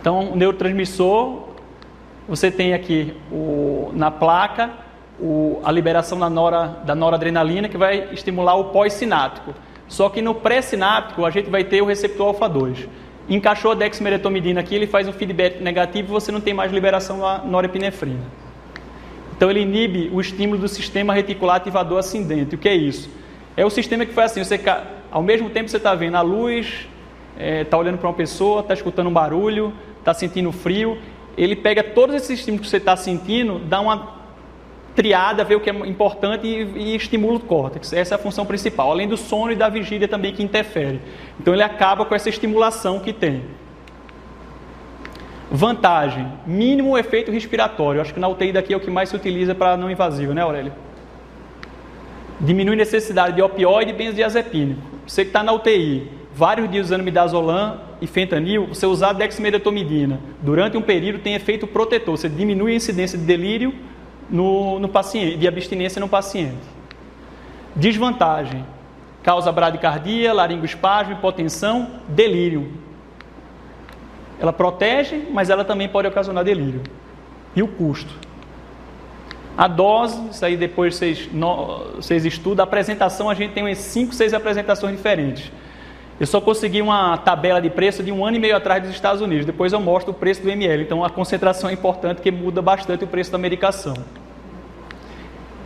Então, o neurotransmissor, você tem aqui na placa a liberação da noradrenalina, que vai estimular o pós-sináptico. Só que no pré-sináptico, a gente vai ter o receptor alfa-2. Encaixou a dexmedetomidina aqui, ele faz um feedback negativo e você não tem mais liberação da norepinefrina. Então, ele inibe o estímulo do sistema reticular ativador ascendente. O que é isso? É o sistema que faz assim, ao mesmo tempo você está vendo a luz, está olhando para uma pessoa, está escutando um barulho, está sentindo frio, ele pega todos esses estímulos que você está sentindo, dá uma triada, vê o que é importante e estimula o córtex. Essa é a função principal, além do sono e da vigília também que interfere. Então ele acaba com essa estimulação que tem. Vantagem, mínimo efeito respiratório. Acho que na UTI daqui é o que mais se utiliza para não invasivo, né, Aurélio? Diminui a necessidade de opioide e benzodiazepínico. Você que está na UTI, vários dias usando midazolam e fentanil, você usar dexmedetomidina durante um período tem efeito protetor. Você diminui a incidência de delírio no paciente, de abstinência no paciente. Desvantagem: causa bradicardia, laringoespasmo, hipotensão, delírio. Ela protege, mas ela também pode ocasionar delírio. E o custo? A dose, isso aí depois vocês estudam. A apresentação, a gente tem umas 5, 6 apresentações diferentes. Eu só consegui uma tabela de preço de 1 ano e meio atrás dos Estados Unidos. Depois eu mostro o preço do ml. Então a concentração é importante, porque muda bastante o preço da medicação.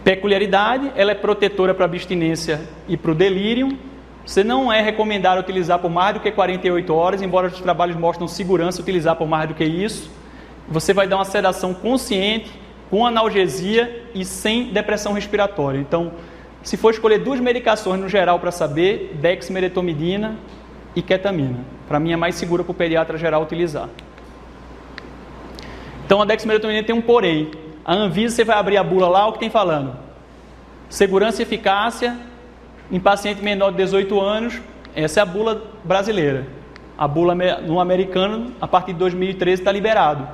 Peculiaridade: ela é protetora para abstinência e para o delírio. Você não é recomendado utilizar por mais do que 48 horas, embora os trabalhos mostrem segurança utilizar por mais do que isso. Você vai dar uma sedação consciente, com analgesia e sem depressão respiratória. Então, se for escolher 2 medicações no geral para saber, dexmedetomidina e ketamina. Para mim é mais segura para o pediatra geral utilizar. Então a dexmedetomidina tem um porém. A Anvisa, você vai abrir a bula lá, o que tem falando? Segurança e eficácia em paciente menor de 18 anos, essa é a bula brasileira. A bula no americano, a partir de 2013, está liberado.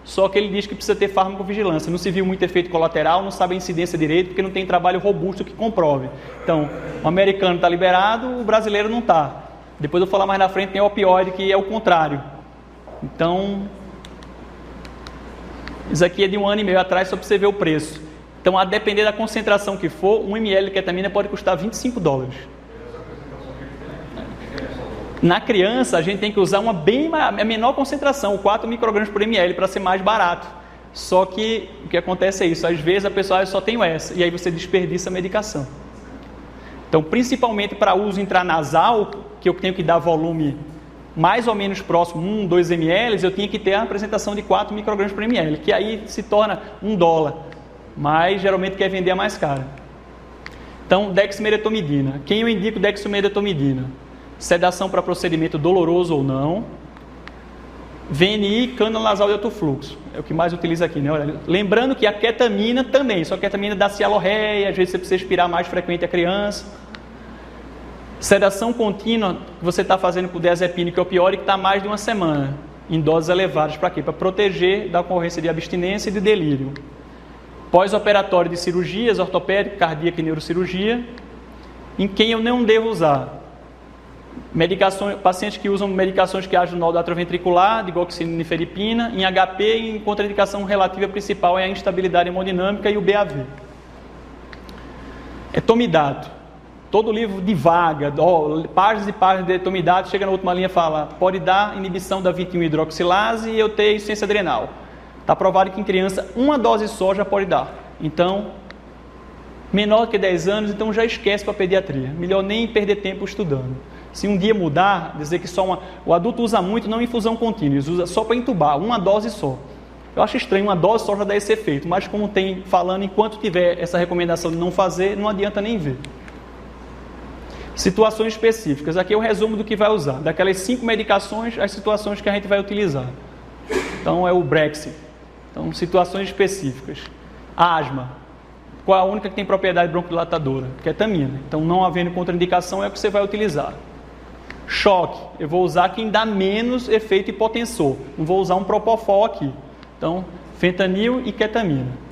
Só que ele diz que precisa ter farmacovigilância. Não se viu muito efeito colateral, não sabe a incidência direito, porque não tem trabalho robusto que comprove. Então, o americano está liberado, o brasileiro não está. Depois eu vou falar mais na frente, tem o opioide, que é o contrário. Então, isso aqui é de 1 ano e meio atrás, só para você ver o preço. Então, a depender da concentração que for, 1 ml de ketamina pode custar $25. Na criança, a gente tem que usar a menor concentração, 4 microgramas por ml, para ser mais barato. Só que o que acontece é isso, às vezes a pessoa só tem essa, e aí você desperdiça a medicação. Então, principalmente para uso intranasal, que eu tenho que dar volume mais ou menos próximo, 1, 2 ml, eu tinha que ter a apresentação de 4 microgramas por ml, que aí se torna $1, mas geralmente quer vender a mais cara. Então, dexmedetomidina. Quem eu indico dexmedetomidina? Sedação para procedimento doloroso ou não. VNI, cânula nasal de alto fluxo. É o que mais utiliza aqui, né? Olha, lembrando que a ketamina também, só que a ketamina dá cialorreia, às vezes você precisa expirar mais frequente a criança. Sedação contínua que você está fazendo com diazepínico e opioide, que está mais de 1 semana, em doses elevadas. Para quê? Para proteger da ocorrência de abstinência e de delírio. Pós-operatório de cirurgias, ortopédica, cardíaca e neurocirurgia. Em quem eu não devo usar? Pacientes que usam medicações que agem no nódulo atrioventricular, digoxina e nifedipina, em HP, em contraindicação relativa principal é a instabilidade hemodinâmica e o BAV. Etomidato. Todo livro divaga, páginas e páginas de etomidato, chega na última linha e fala, pode dar inibição da 21-hidroxilase e eu ter insuficiência adrenal. Está provado que em criança, 1 dose só já pode dar. Então, menor que 10 anos, então já esquece para a pediatria. Melhor nem perder tempo estudando. Se um dia mudar, dizer que o adulto usa muito, não infusão contínua, eles usam só para entubar, 1 dose só. Eu acho estranho, 1 dose só já dá esse efeito, mas como tem falando, enquanto tiver essa recomendação de não fazer, não adianta nem ver. Situações específicas, aqui é o resumo do que vai usar, daquelas 5 medicações, as situações que a gente vai utilizar. Então é o Brexit, então situações específicas. Asma, qual a única que tem propriedade broncodilatadora? Ketamina, então não havendo contraindicação é o que você vai utilizar. Choque, eu vou usar quem dá menos efeito hipotensor, não vou usar um propofol aqui. Então, fentanil e ketamina.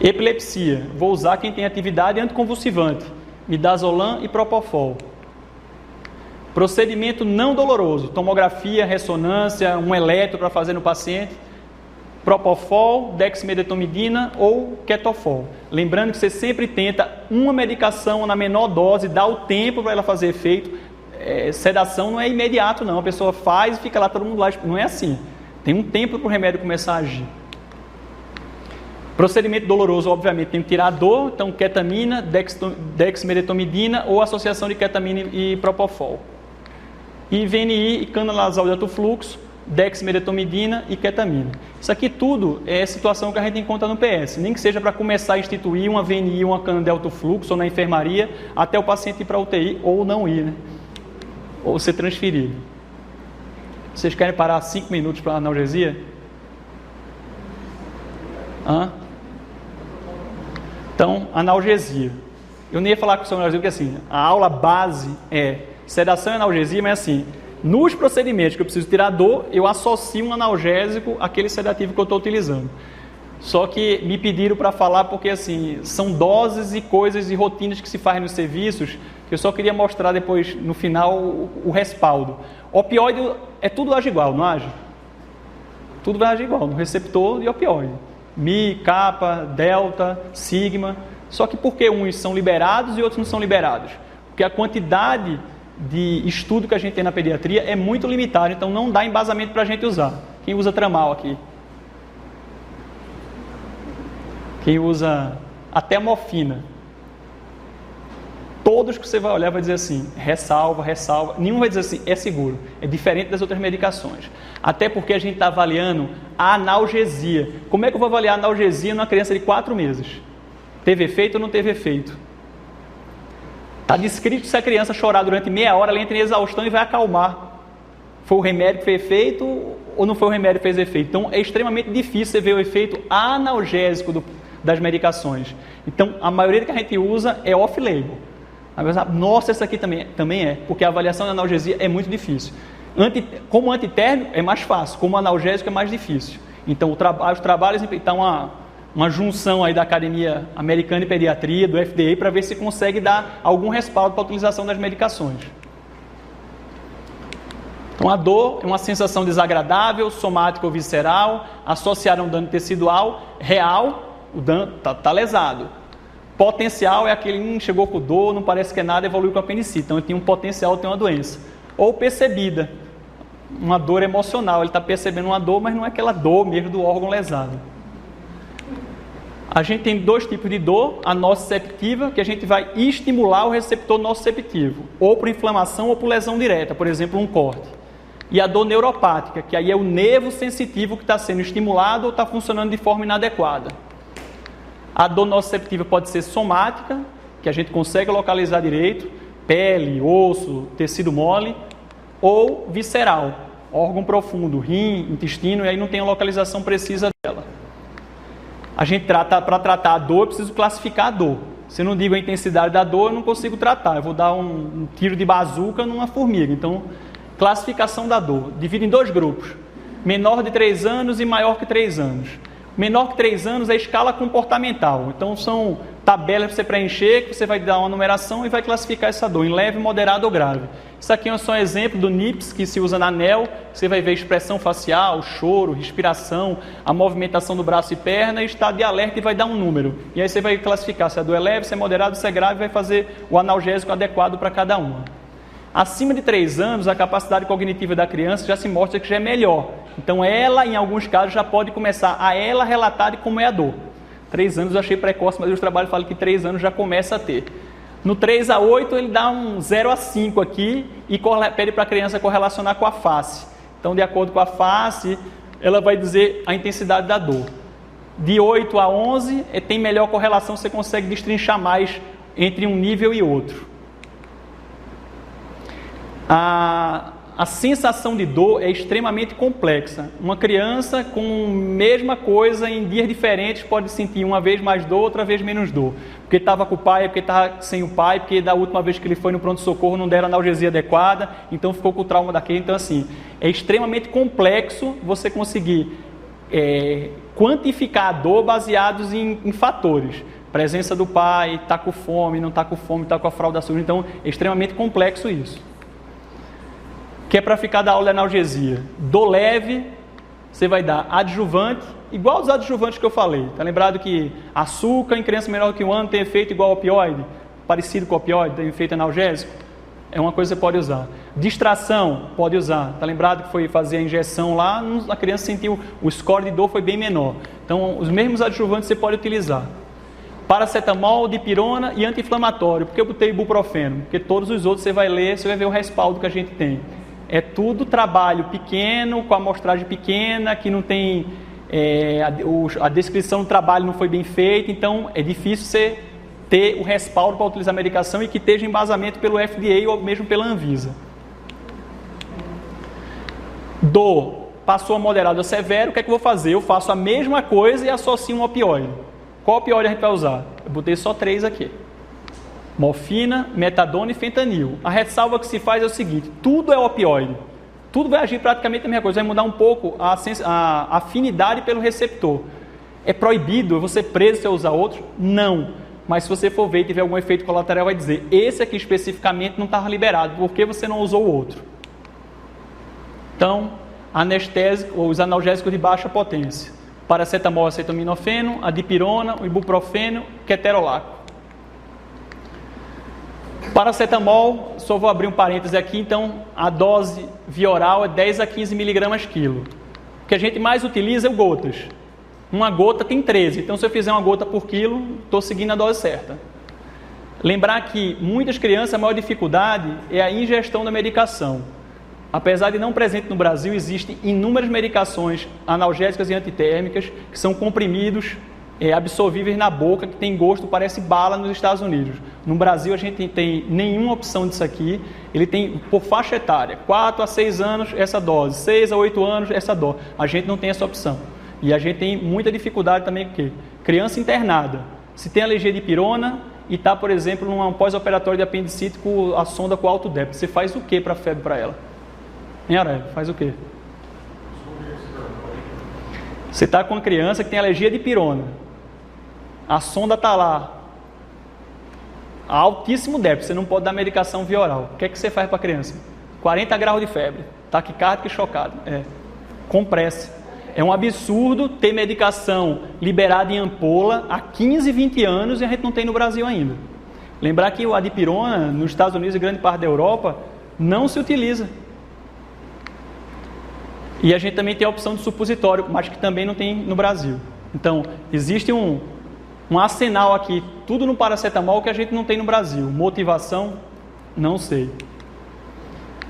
Epilepsia, vou usar quem tem atividade anticonvulsivante, midazolam e propofol. Procedimento não doloroso, tomografia, ressonância, um eletro para fazer no paciente, propofol, dexmedetomidina ou ketofol. Lembrando que você sempre tenta uma medicação na menor dose, dá o tempo para ela fazer efeito. Sedação não é imediato não, a pessoa faz e fica lá todo mundo lá, não é assim. Tem um tempo para o remédio começar a agir. Procedimento doloroso, obviamente, tem que tirar a dor, então ketamina, dexmedetomidina ou associação de ketamina e propofol. E VNI e cânula nasal de alto fluxo, dexmedetomidina e ketamina. Isso aqui tudo é situação que a gente encontra no PS, nem que seja para começar a instituir uma VNI, uma cânula de alto fluxo ou na enfermaria, até o paciente ir para a UTI ou não ir, né? Ou ser transferido. Vocês querem parar 5 minutos para analgesia? Então, analgesia. Eu nem ia falar sobre analgesia, porque assim, a aula base é sedação e analgesia, mas assim, nos procedimentos que eu preciso tirar dor, eu associo um analgésico àquele sedativo que eu estou utilizando. Só que me pediram para falar porque assim, são doses e coisas e rotinas que se fazem nos serviços, que eu só queria mostrar depois, no final, o respaldo. Opioide é tudo age igual, não age? Tudo vai agir igual, no receptor de opioide. Mi, kappa, delta, sigma. Só que por que uns são liberados e outros não são liberados? Porque a quantidade de estudo que a gente tem na pediatria é muito limitada, então não dá embasamento para a gente usar. Quem usa tramal aqui? Quem usa até morfina? Todos que você vai olhar vai dizer assim, ressalva, ressalva. Nenhum vai dizer assim, é seguro. É diferente das outras medicações. Até porque a gente está avaliando a analgesia. Como é que eu vou avaliar a analgesia numa criança de 4 meses? Teve efeito ou não teve efeito? Está descrito que se a criança chorar durante meia hora, ela entra em exaustão e vai acalmar. Foi o remédio que fez efeito ou não foi o remédio que fez efeito? Então, é extremamente difícil você ver o efeito analgésico das medicações. Então, a maioria que a gente usa é off-label. Nossa, essa aqui também é, porque a avaliação da analgesia é muito difícil. Como antitérmico é mais fácil, como analgésico é mais difícil. Então, os trabalhos estão uma junção aí da Academia Americana de Pediatria, do FDA, para ver se consegue dar algum respaldo para a utilização das medicações. Então, a dor é uma sensação desagradável, somática ou visceral, associada a um dano tecidual, real, o dano está lesado. Potencial é aquele, chegou com dor, não parece que é nada, evoluiu com a apendicite. Então, ele tinha um potencial de ter uma doença. Ou percebida, uma dor emocional, ele está percebendo uma dor, mas não é aquela dor mesmo do órgão lesado. A gente tem 2 tipos de dor, a nociceptiva, que a gente vai estimular o receptor nociceptivo, ou por inflamação ou por lesão direta, por exemplo, um corte. E a dor neuropática, que aí é o nervo sensitivo que está sendo estimulado ou está funcionando de forma inadequada. A dor nociceptiva pode ser somática, que a gente consegue localizar direito, pele, osso, tecido mole, ou visceral, órgão profundo, rim, intestino, e aí não tem a localização precisa dela. A gente para tratar a dor, eu preciso classificar a dor. Se eu não digo a intensidade da dor, eu não consigo tratar. Eu vou dar um tiro de bazuca numa formiga. Então, classificação da dor. Divide em 2 grupos. Menor de 3 anos e maior que 3 anos. Menor que 3 anos é escala comportamental. Então, são tabelas para você preencher, que você vai dar uma numeração e vai classificar essa dor em leve, moderado ou grave. Isso aqui é só um exemplo do NIPS, que se usa na ANEL. Você vai ver expressão facial, choro, respiração, a movimentação do braço e perna, e estado de alerta e vai dar um número. E aí você vai classificar se a dor é leve, se é moderado, se é grave, e vai fazer o analgésico adequado para cada uma. Acima de 3 anos, a capacidade cognitiva da criança já se mostra que já é melhor. Então ela, em alguns casos, já pode começar a ela relatar de como é a dor. 3 anos eu achei precoce, mas os trabalhos falam que 3 anos já começa a ter. No 3 a 8 ele dá um 0 a 5 aqui e pede para a criança correlacionar com a face. Então, de acordo com a face, ela vai dizer a intensidade da dor. De 8 a 11 tem melhor correlação, você consegue destrinchar mais entre um nível e outro. A sensação de dor é extremamente complexa. Uma criança com a mesma coisa em dias diferentes pode sentir uma vez mais dor, outra vez menos dor. Porque estava com o pai, porque estava sem o pai, porque da última vez que ele foi no pronto-socorro não deram analgesia adequada, então ficou com o trauma daquele. Então, assim, é extremamente complexo você conseguir quantificar a dor baseados em fatores. Presença do pai, está com fome, não está com fome, está com a fralda suja. Então, é extremamente complexo isso. Que é para ficar da aula de analgesia. Dor leve, você vai dar adjuvante, igual os adjuvantes que eu falei. Está lembrado que açúcar em criança menor que 1 ano tem efeito igual ao opioide? Parecido com o opioide, tem efeito analgésico? É uma coisa que você pode usar. Distração, pode usar. Está lembrado que foi fazer a injeção lá, a criança sentiu, o score de dor foi bem menor. Então, os mesmos adjuvantes você pode utilizar. Paracetamol, dipirona e anti-inflamatório. Por que eu botei ibuprofeno? Porque todos os outros você vai ler, você vai ver o respaldo que a gente tem. É tudo trabalho pequeno, com amostragem pequena, que não tem... a descrição do trabalho não foi bem feita, então é difícil você ter o respaldo para utilizar a medicação e que esteja embasamento pelo FDA ou mesmo pela Anvisa. Dor, passou a moderado a severo, o que é que eu vou fazer? Eu faço a mesma coisa e associo um opioide. Qual opioide a gente vai usar? Eu botei só 3 aqui. Morfina, metadona e fentanil. A ressalva que se faz é o seguinte, tudo é opioide. Tudo vai agir praticamente a mesma coisa, vai mudar um pouco a afinidade pelo receptor. É proibido, eu vou ser preso se eu usar outro? Não. Mas se você for ver e tiver algum efeito colateral, vai dizer, esse aqui especificamente não estava liberado, por que você não usou o outro? Então, anestésico, ou os analgésicos de baixa potência. Paracetamol, acetaminofeno, a dipirona, o ibuprofeno, ketorolaco. Paracetamol, só vou abrir um parêntese aqui, então a dose via oral é 10 a 15 miligramas quilo. O que a gente mais utiliza é o gotas. Uma gota tem 13, então se eu fizer uma gota por quilo, estou seguindo a dose certa. Lembrar que muitas crianças, a maior dificuldade é a ingestão da medicação. Apesar de não presente no Brasil, existem inúmeras medicações analgésicas e antitérmicas que são comprimidos absorvíveis na boca, que tem gosto, parece bala nos Estados Unidos. No Brasil a gente não tem nenhuma opção disso aqui, ele tem por faixa etária, 4 a 6 anos essa dose, 6 a 8 anos essa dose, a gente não tem essa opção. E a gente tem muita dificuldade também, porque criança internada, se tem alergia de pirona e está, por exemplo, num pós-operatório de apendicite com a sonda com alto débito, você faz o que para a febre para ela? Hein, Aurélio? Faz o quê? Você está com uma criança que tem alergia de pirona, a sonda está lá, a altíssimo débito, você não pode dar medicação via oral. O que é que você faz para a criança? 40 graus de febre, taquicárdico e chocado. Compresse. É um absurdo ter medicação liberada em ampola há 15, 20 anos e a gente não tem no Brasil ainda. Lembrar que a dipirona, nos Estados Unidos e grande parte da Europa, não se utiliza. E a gente também tem a opção de supositório, mas que também não tem no Brasil. Então, existe um arsenal aqui, tudo no paracetamol que a gente não tem no Brasil. Motivação, não sei.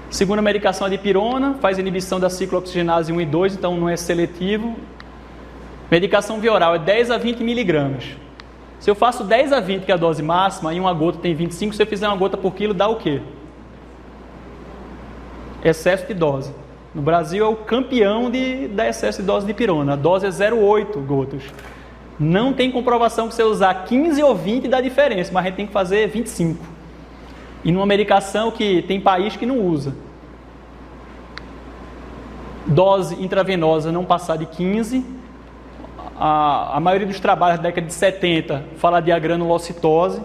Segunda medicação, a dipirona, faz inibição da ciclooxigenase 1 e 2, então não é seletivo. Medicação via oral é 10 a 20 miligramas. Se eu faço 10 a 20, que é a dose máxima, e uma gota tem 25, se eu fizer uma gota por quilo, dá o quê? Excesso de dose. No Brasil é o campeão da excesso de dose de dipirona. A dose é 0,8 gotas. Não tem comprovação que você usar 15 ou 20 dá diferença, mas a gente tem que fazer 25. E numa medicação que tem país que não usa. Dose intravenosa não passar de 15. A maioria dos trabalhos da década de 70 fala de agranulocitose,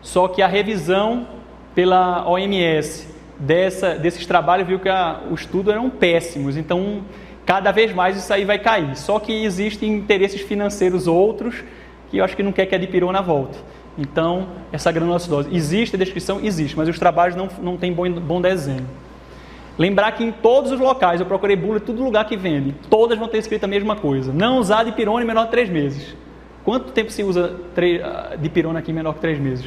só que a revisão pela OMS desses trabalhos viu que os estudos eram péssimos, então cada vez mais isso aí vai cair. Só que existem interesses financeiros outros que eu acho que não quer que a dipirona volte. Então, essa granulocitose existe, a descrição existe, mas os trabalhos não têm bom desenho. Lembrar que em todos os locais, eu procurei bula, todo lugar que vende, todas vão ter escrito a mesma coisa. Não usar dipirona em menor de 3 meses. Quanto tempo se usa dipirona aqui em menor que 3 meses?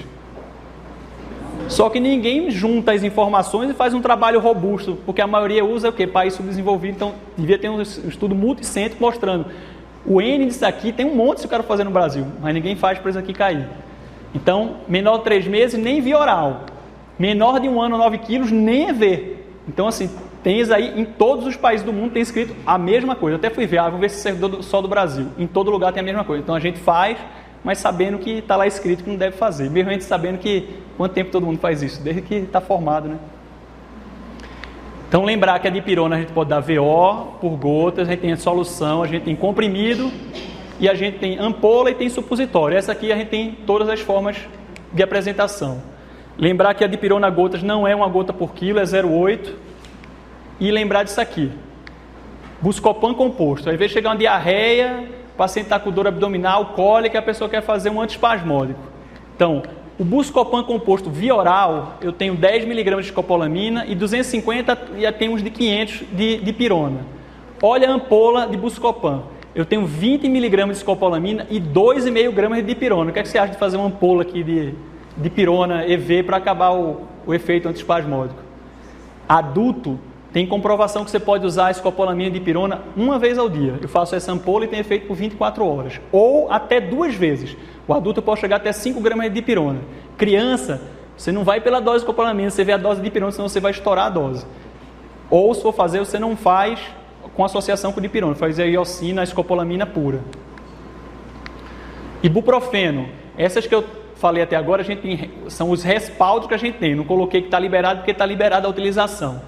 Só que ninguém junta as informações e faz um trabalho robusto, porque a maioria usa o quê? País subdesenvolvido, então devia ter um estudo multicêntrico mostrando o N disso aqui, tem um monte se eu quero fazer no Brasil, mas ninguém faz para isso aqui cair. Então, menor de 3 meses, nem via oral. Menor de 1 ano, 9 quilos, nem EV. Então, assim, tem isso aí, em todos os países do mundo tem escrito a mesma coisa. Eu até fui ver, vou ver se é só do Brasil. Em todo lugar tem a mesma coisa. Então, a gente faz, mas sabendo que está lá escrito que não deve fazer. Mesmo a gente sabendo que quanto tempo todo mundo faz isso, desde que está formado, né? Então, lembrar que a dipirona a gente pode dar VO por gotas, a gente tem a solução, a gente tem comprimido e a gente tem ampola e tem supositório. Essa aqui a gente tem todas as formas de apresentação. Lembrar que a dipirona gotas não é uma gota por quilo, é 0,8. E lembrar disso aqui. Buscopan composto. Ao invés de chegar uma diarreia, o paciente está com dor abdominal, cólica, a pessoa quer fazer um antiespasmódico. Então, o Buscopan composto via oral, eu tenho 10 mg de escopolamina e 250 e tem uns de 500 de dipirona. Olha a ampola de Buscopan. Eu tenho 20 mg de escopolamina e 2,5 gramas de dipirona. O que é que você acha de fazer uma ampola aqui de dipirona EV para acabar o efeito antiespasmódico? Adulto, tem comprovação que você pode usar a escopolamina e dipirona uma vez ao dia. Eu faço essa ampola e tem efeito por 24 horas. Ou até 2 vezes. O adulto pode chegar até 5 gramas de dipirona. Criança, você não vai pela dose de escopolamina, você vê a dose de dipirona, senão você vai estourar a dose. Ou se for fazer, você não faz com associação com dipirona, faz a iosina, a escopolamina pura. Ibuprofeno, essas que eu falei até agora, são os respaldos que a gente tem. Não coloquei que está liberado porque está liberada a utilização.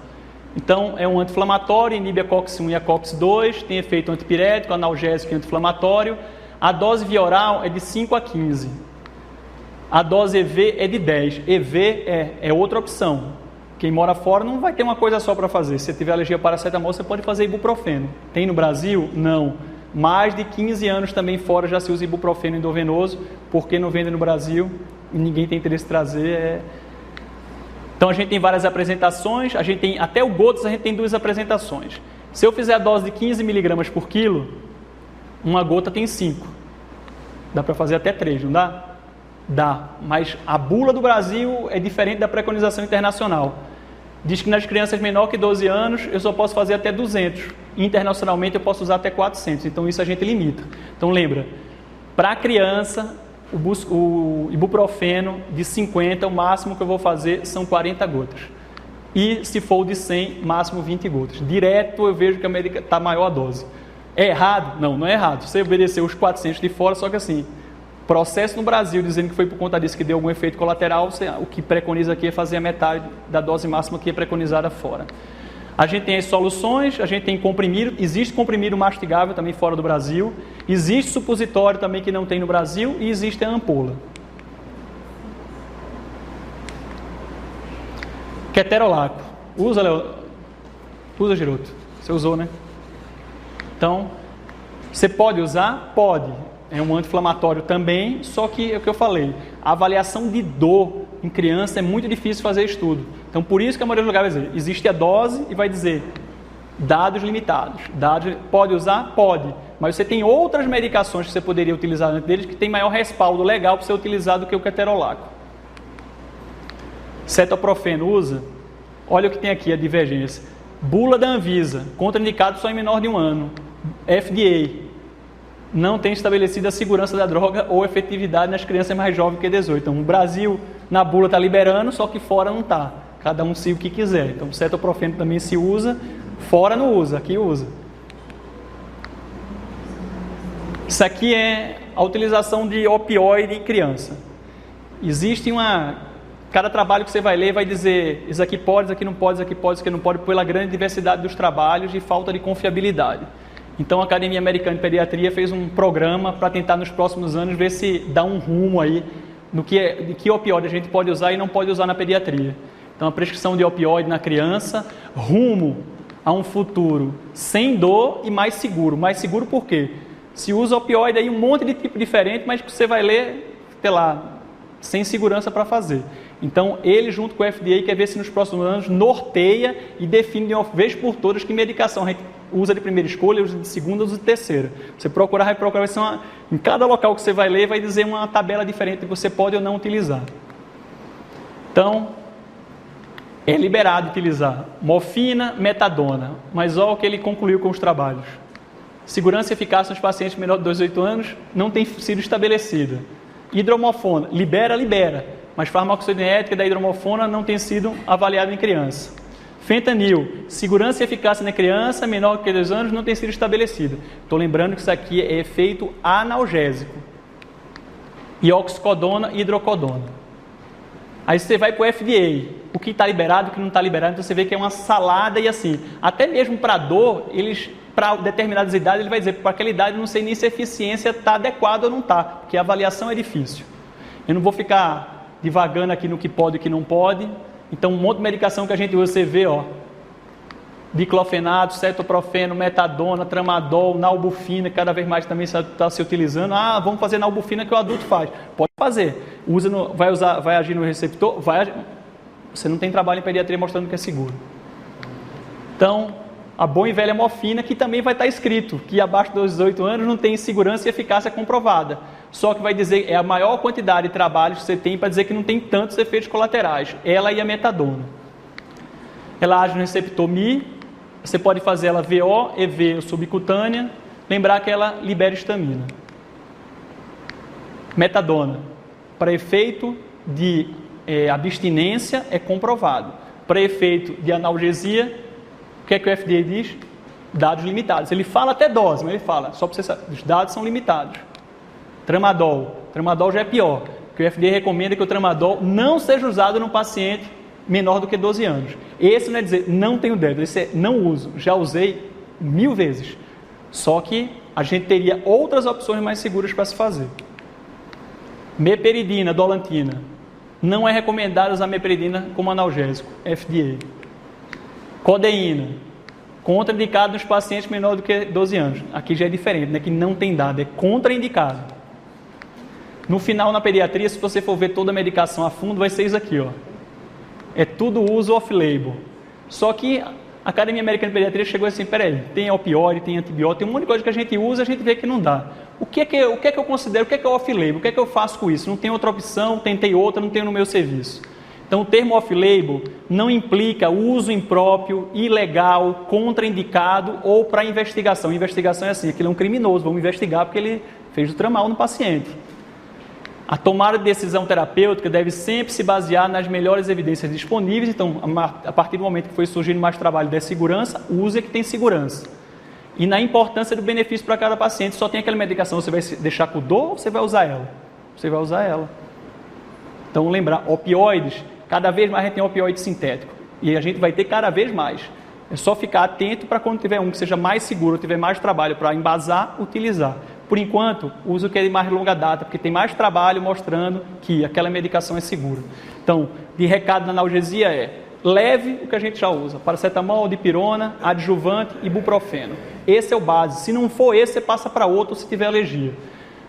Então, é um anti-inflamatório, inibe a COX-1 e a COX-2, tem efeito antipirético, analgésico e anti-inflamatório. A dose via oral é de 5 a 15. A dose EV é de 10. EV é outra opção. Quem mora fora não vai ter uma coisa só para fazer. Se você tiver alergia a paracetamol, você pode fazer ibuprofeno. Tem no Brasil? Não. Mais de 15 anos também fora já se usa ibuprofeno endovenoso, porque não vende no Brasil e ninguém tem interesse em trazer. Então a gente tem várias apresentações, a gente tem, até o Gotas a gente tem 2 apresentações. Se eu fizer a dose de 15 mg por quilo, uma gota tem 5. Dá para fazer até 3, não dá? Dá, mas a bula do Brasil é diferente da preconização internacional. Diz que nas crianças menor que 12 anos eu só posso fazer até 200. Internacionalmente eu posso usar até 400. Então isso a gente limita. Então lembra, para a criança o ibuprofeno de 50, o máximo que eu vou fazer são 40 gotas. E se for o de 100, máximo 20 gotas. Direto eu vejo que a médica está maior a dose. É errado? Não, não é errado. Você obedeceu os 400 de fora, só que assim, processo no Brasil dizendo que foi por conta disso que deu algum efeito colateral, o que preconiza aqui é fazer a metade da dose máxima que é preconizada fora. A gente tem as soluções, a gente tem comprimido, existe comprimido mastigável também fora do Brasil, existe supositório também que não tem no Brasil e existe a ampola. Ketorolaco. Usa, Giroto? Você usou, né? Então, você pode usar? Pode. É um anti-inflamatório também, só que é o que eu falei, a avaliação de dor em criança é muito difícil fazer estudo. Então, por isso que a maioria dos lugares vai dizer, existe a dose e vai dizer dados limitados. Pode usar? Pode. Mas você tem outras medicações que você poderia utilizar antes deles que tem maior respaldo legal para ser utilizado do que o ketorolaco. Cetoprofeno usa? Olha o que tem aqui, a divergência. Bula da Anvisa, contraindicado só em menor de 1 ano. FDA. Não tem estabelecida a segurança da droga ou efetividade nas crianças mais jovens que 18. Então, o Brasil, na bula, está liberando, só que fora não está. Cada um siga o que quiser. Então, o cetoprofeno também se usa, fora não usa, aqui usa. Isso aqui é a utilização de opioide em criança. Existe cada trabalho que você vai ler vai dizer isso aqui pode, isso aqui não pode, isso aqui pode, isso aqui não pode, pela grande diversidade dos trabalhos e falta de confiabilidade. Então, a Academia Americana de Pediatria fez um programa para tentar, nos próximos anos, ver se dá um rumo aí de que opioide a gente pode usar e não pode usar na pediatria. Então, a prescrição de opioide na criança, rumo a um futuro sem dor e mais seguro. Mais seguro por quê? Se usa opioide aí um monte de tipo diferente, mas que você vai ler, sei lá, sem segurança para fazer. Então, ele, junto com o FDA, quer ver se nos próximos anos norteia e define de uma vez por todas que medicação a gente usa de primeira escolha, usa de segunda, usa de terceira. Você vai procurar, vai ser em cada local que você vai ler, vai dizer uma tabela diferente que você pode ou não utilizar. Então, é liberado utilizar morfina, metadona, mas olha o que ele concluiu com os trabalhos. Segurança e eficácia nos pacientes menores de 18 anos não tem sido estabelecida. Hidromorfona, libera, mas farmacocinética da hidromorfona não tem sido avaliada em criança. Fentanil, segurança e eficácia na criança menor que 2 anos não tem sido estabelecida. Estou lembrando que isso aqui é efeito analgésico. E oxicodona e hidrocodona. Aí você vai para o FDA, o que está liberado, o que não está liberado, então você vê que é uma salada e assim. Até mesmo para dor, para determinadas idades, ele vai dizer, para aquela idade não sei nem se a eficiência está adequada ou não está, porque a avaliação é difícil. Eu não vou ficar divagando aqui no que pode e o que não pode. Então, um monte de medicação que a gente usa, você vê, ó, diclofenato, cetoprofeno, metadona, tramadol, nalbufina, que cada vez mais também está se utilizando. Ah, vamos fazer nalbufina que o adulto faz. Pode fazer. Vai agir no receptor? Vai agir. Você não tem trabalho em pediatria mostrando que é seguro. Então, a boa e velha morfina, que também vai estar escrito que abaixo dos 18 anos não tem segurança e eficácia comprovada. Só que vai dizer, é a maior quantidade de trabalhos que você tem para dizer que não tem tantos efeitos colaterais. Ela e a metadona. Ela age no receptor Mi, você pode fazer ela VO, EV subcutânea, lembrar que ela libera histamina. Metadona, para efeito de abstinência é comprovado. Para efeito de analgesia, o que é que o FDA diz? Dados limitados. Ele fala até dose, mas ele fala, só para você saber, os dados são limitados. Tramadol. Tramadol já é pior, porque o FDA recomenda que o tramadol não seja usado num paciente menor do que 12 anos. Esse não é dizer, não tenho débito, esse é não uso. Já usei 1000 vezes. Só que a gente teria outras opções mais seguras para se fazer. Meperidina, dolantina. Não é recomendado usar meperidina como analgésico, FDA. Codeína. Contraindicado nos pacientes menores do que 12 anos. Aqui já é diferente, né? Que não tem dado, é contraindicado. No final, na pediatria, se você for ver toda a medicação a fundo, vai ser isso aqui, ó. É tudo uso off-label. Só que a Academia Americana de Pediatria chegou assim, peraí, tem opioide, tem antibiótico, tem um monte de coisa que a gente usa, a gente vê que não dá. O que é que eu considero, o que é off-label? O que é que eu faço com isso? Não tem outra opção, tentei outra, não tenho no meu serviço. Então, o termo off-label não implica uso impróprio, ilegal, contraindicado ou para investigação. Investigação é assim, aquilo é um criminoso, vamos investigar porque ele fez o tramal no paciente. A tomada de decisão terapêutica deve sempre se basear nas melhores evidências disponíveis. Então, a partir do momento que foi surgindo mais trabalho de segurança, use a que tem segurança. E na importância do benefício para cada paciente, só tem aquela medicação, você vai deixar com dor ou você vai usar ela? Você vai usar ela. Então, lembrar, opioides, cada vez mais a gente tem opioide sintético. E a gente vai ter cada vez mais. É só ficar atento para quando tiver um que seja mais seguro, tiver mais trabalho para embasar, utilizar. Por enquanto, uso o que é de mais longa data, porque tem mais trabalho mostrando que aquela medicação é segura. Então, de recado da analgesia é, leve o que a gente já usa, paracetamol, dipirona, adjuvante, ibuprofeno. Esse é o base. Se não for esse, você passa para outro se tiver alergia.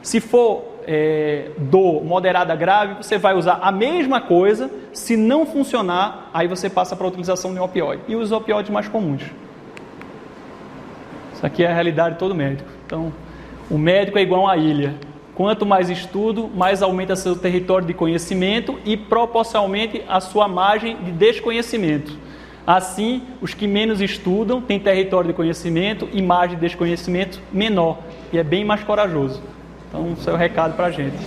Se for dor moderada grave, você vai usar a mesma coisa. Se não funcionar, aí você passa para a utilização de um opioide. E os opioides mais comuns. Isso aqui é a realidade de todo médico. Então, o médico é igual a uma ilha. Quanto mais estudo, mais aumenta seu território de conhecimento e proporcionalmente a sua margem de desconhecimento. Assim, os que menos estudam têm território de conhecimento e margem de desconhecimento menor. E é bem mais corajoso. Então, esse é o recado para a gente.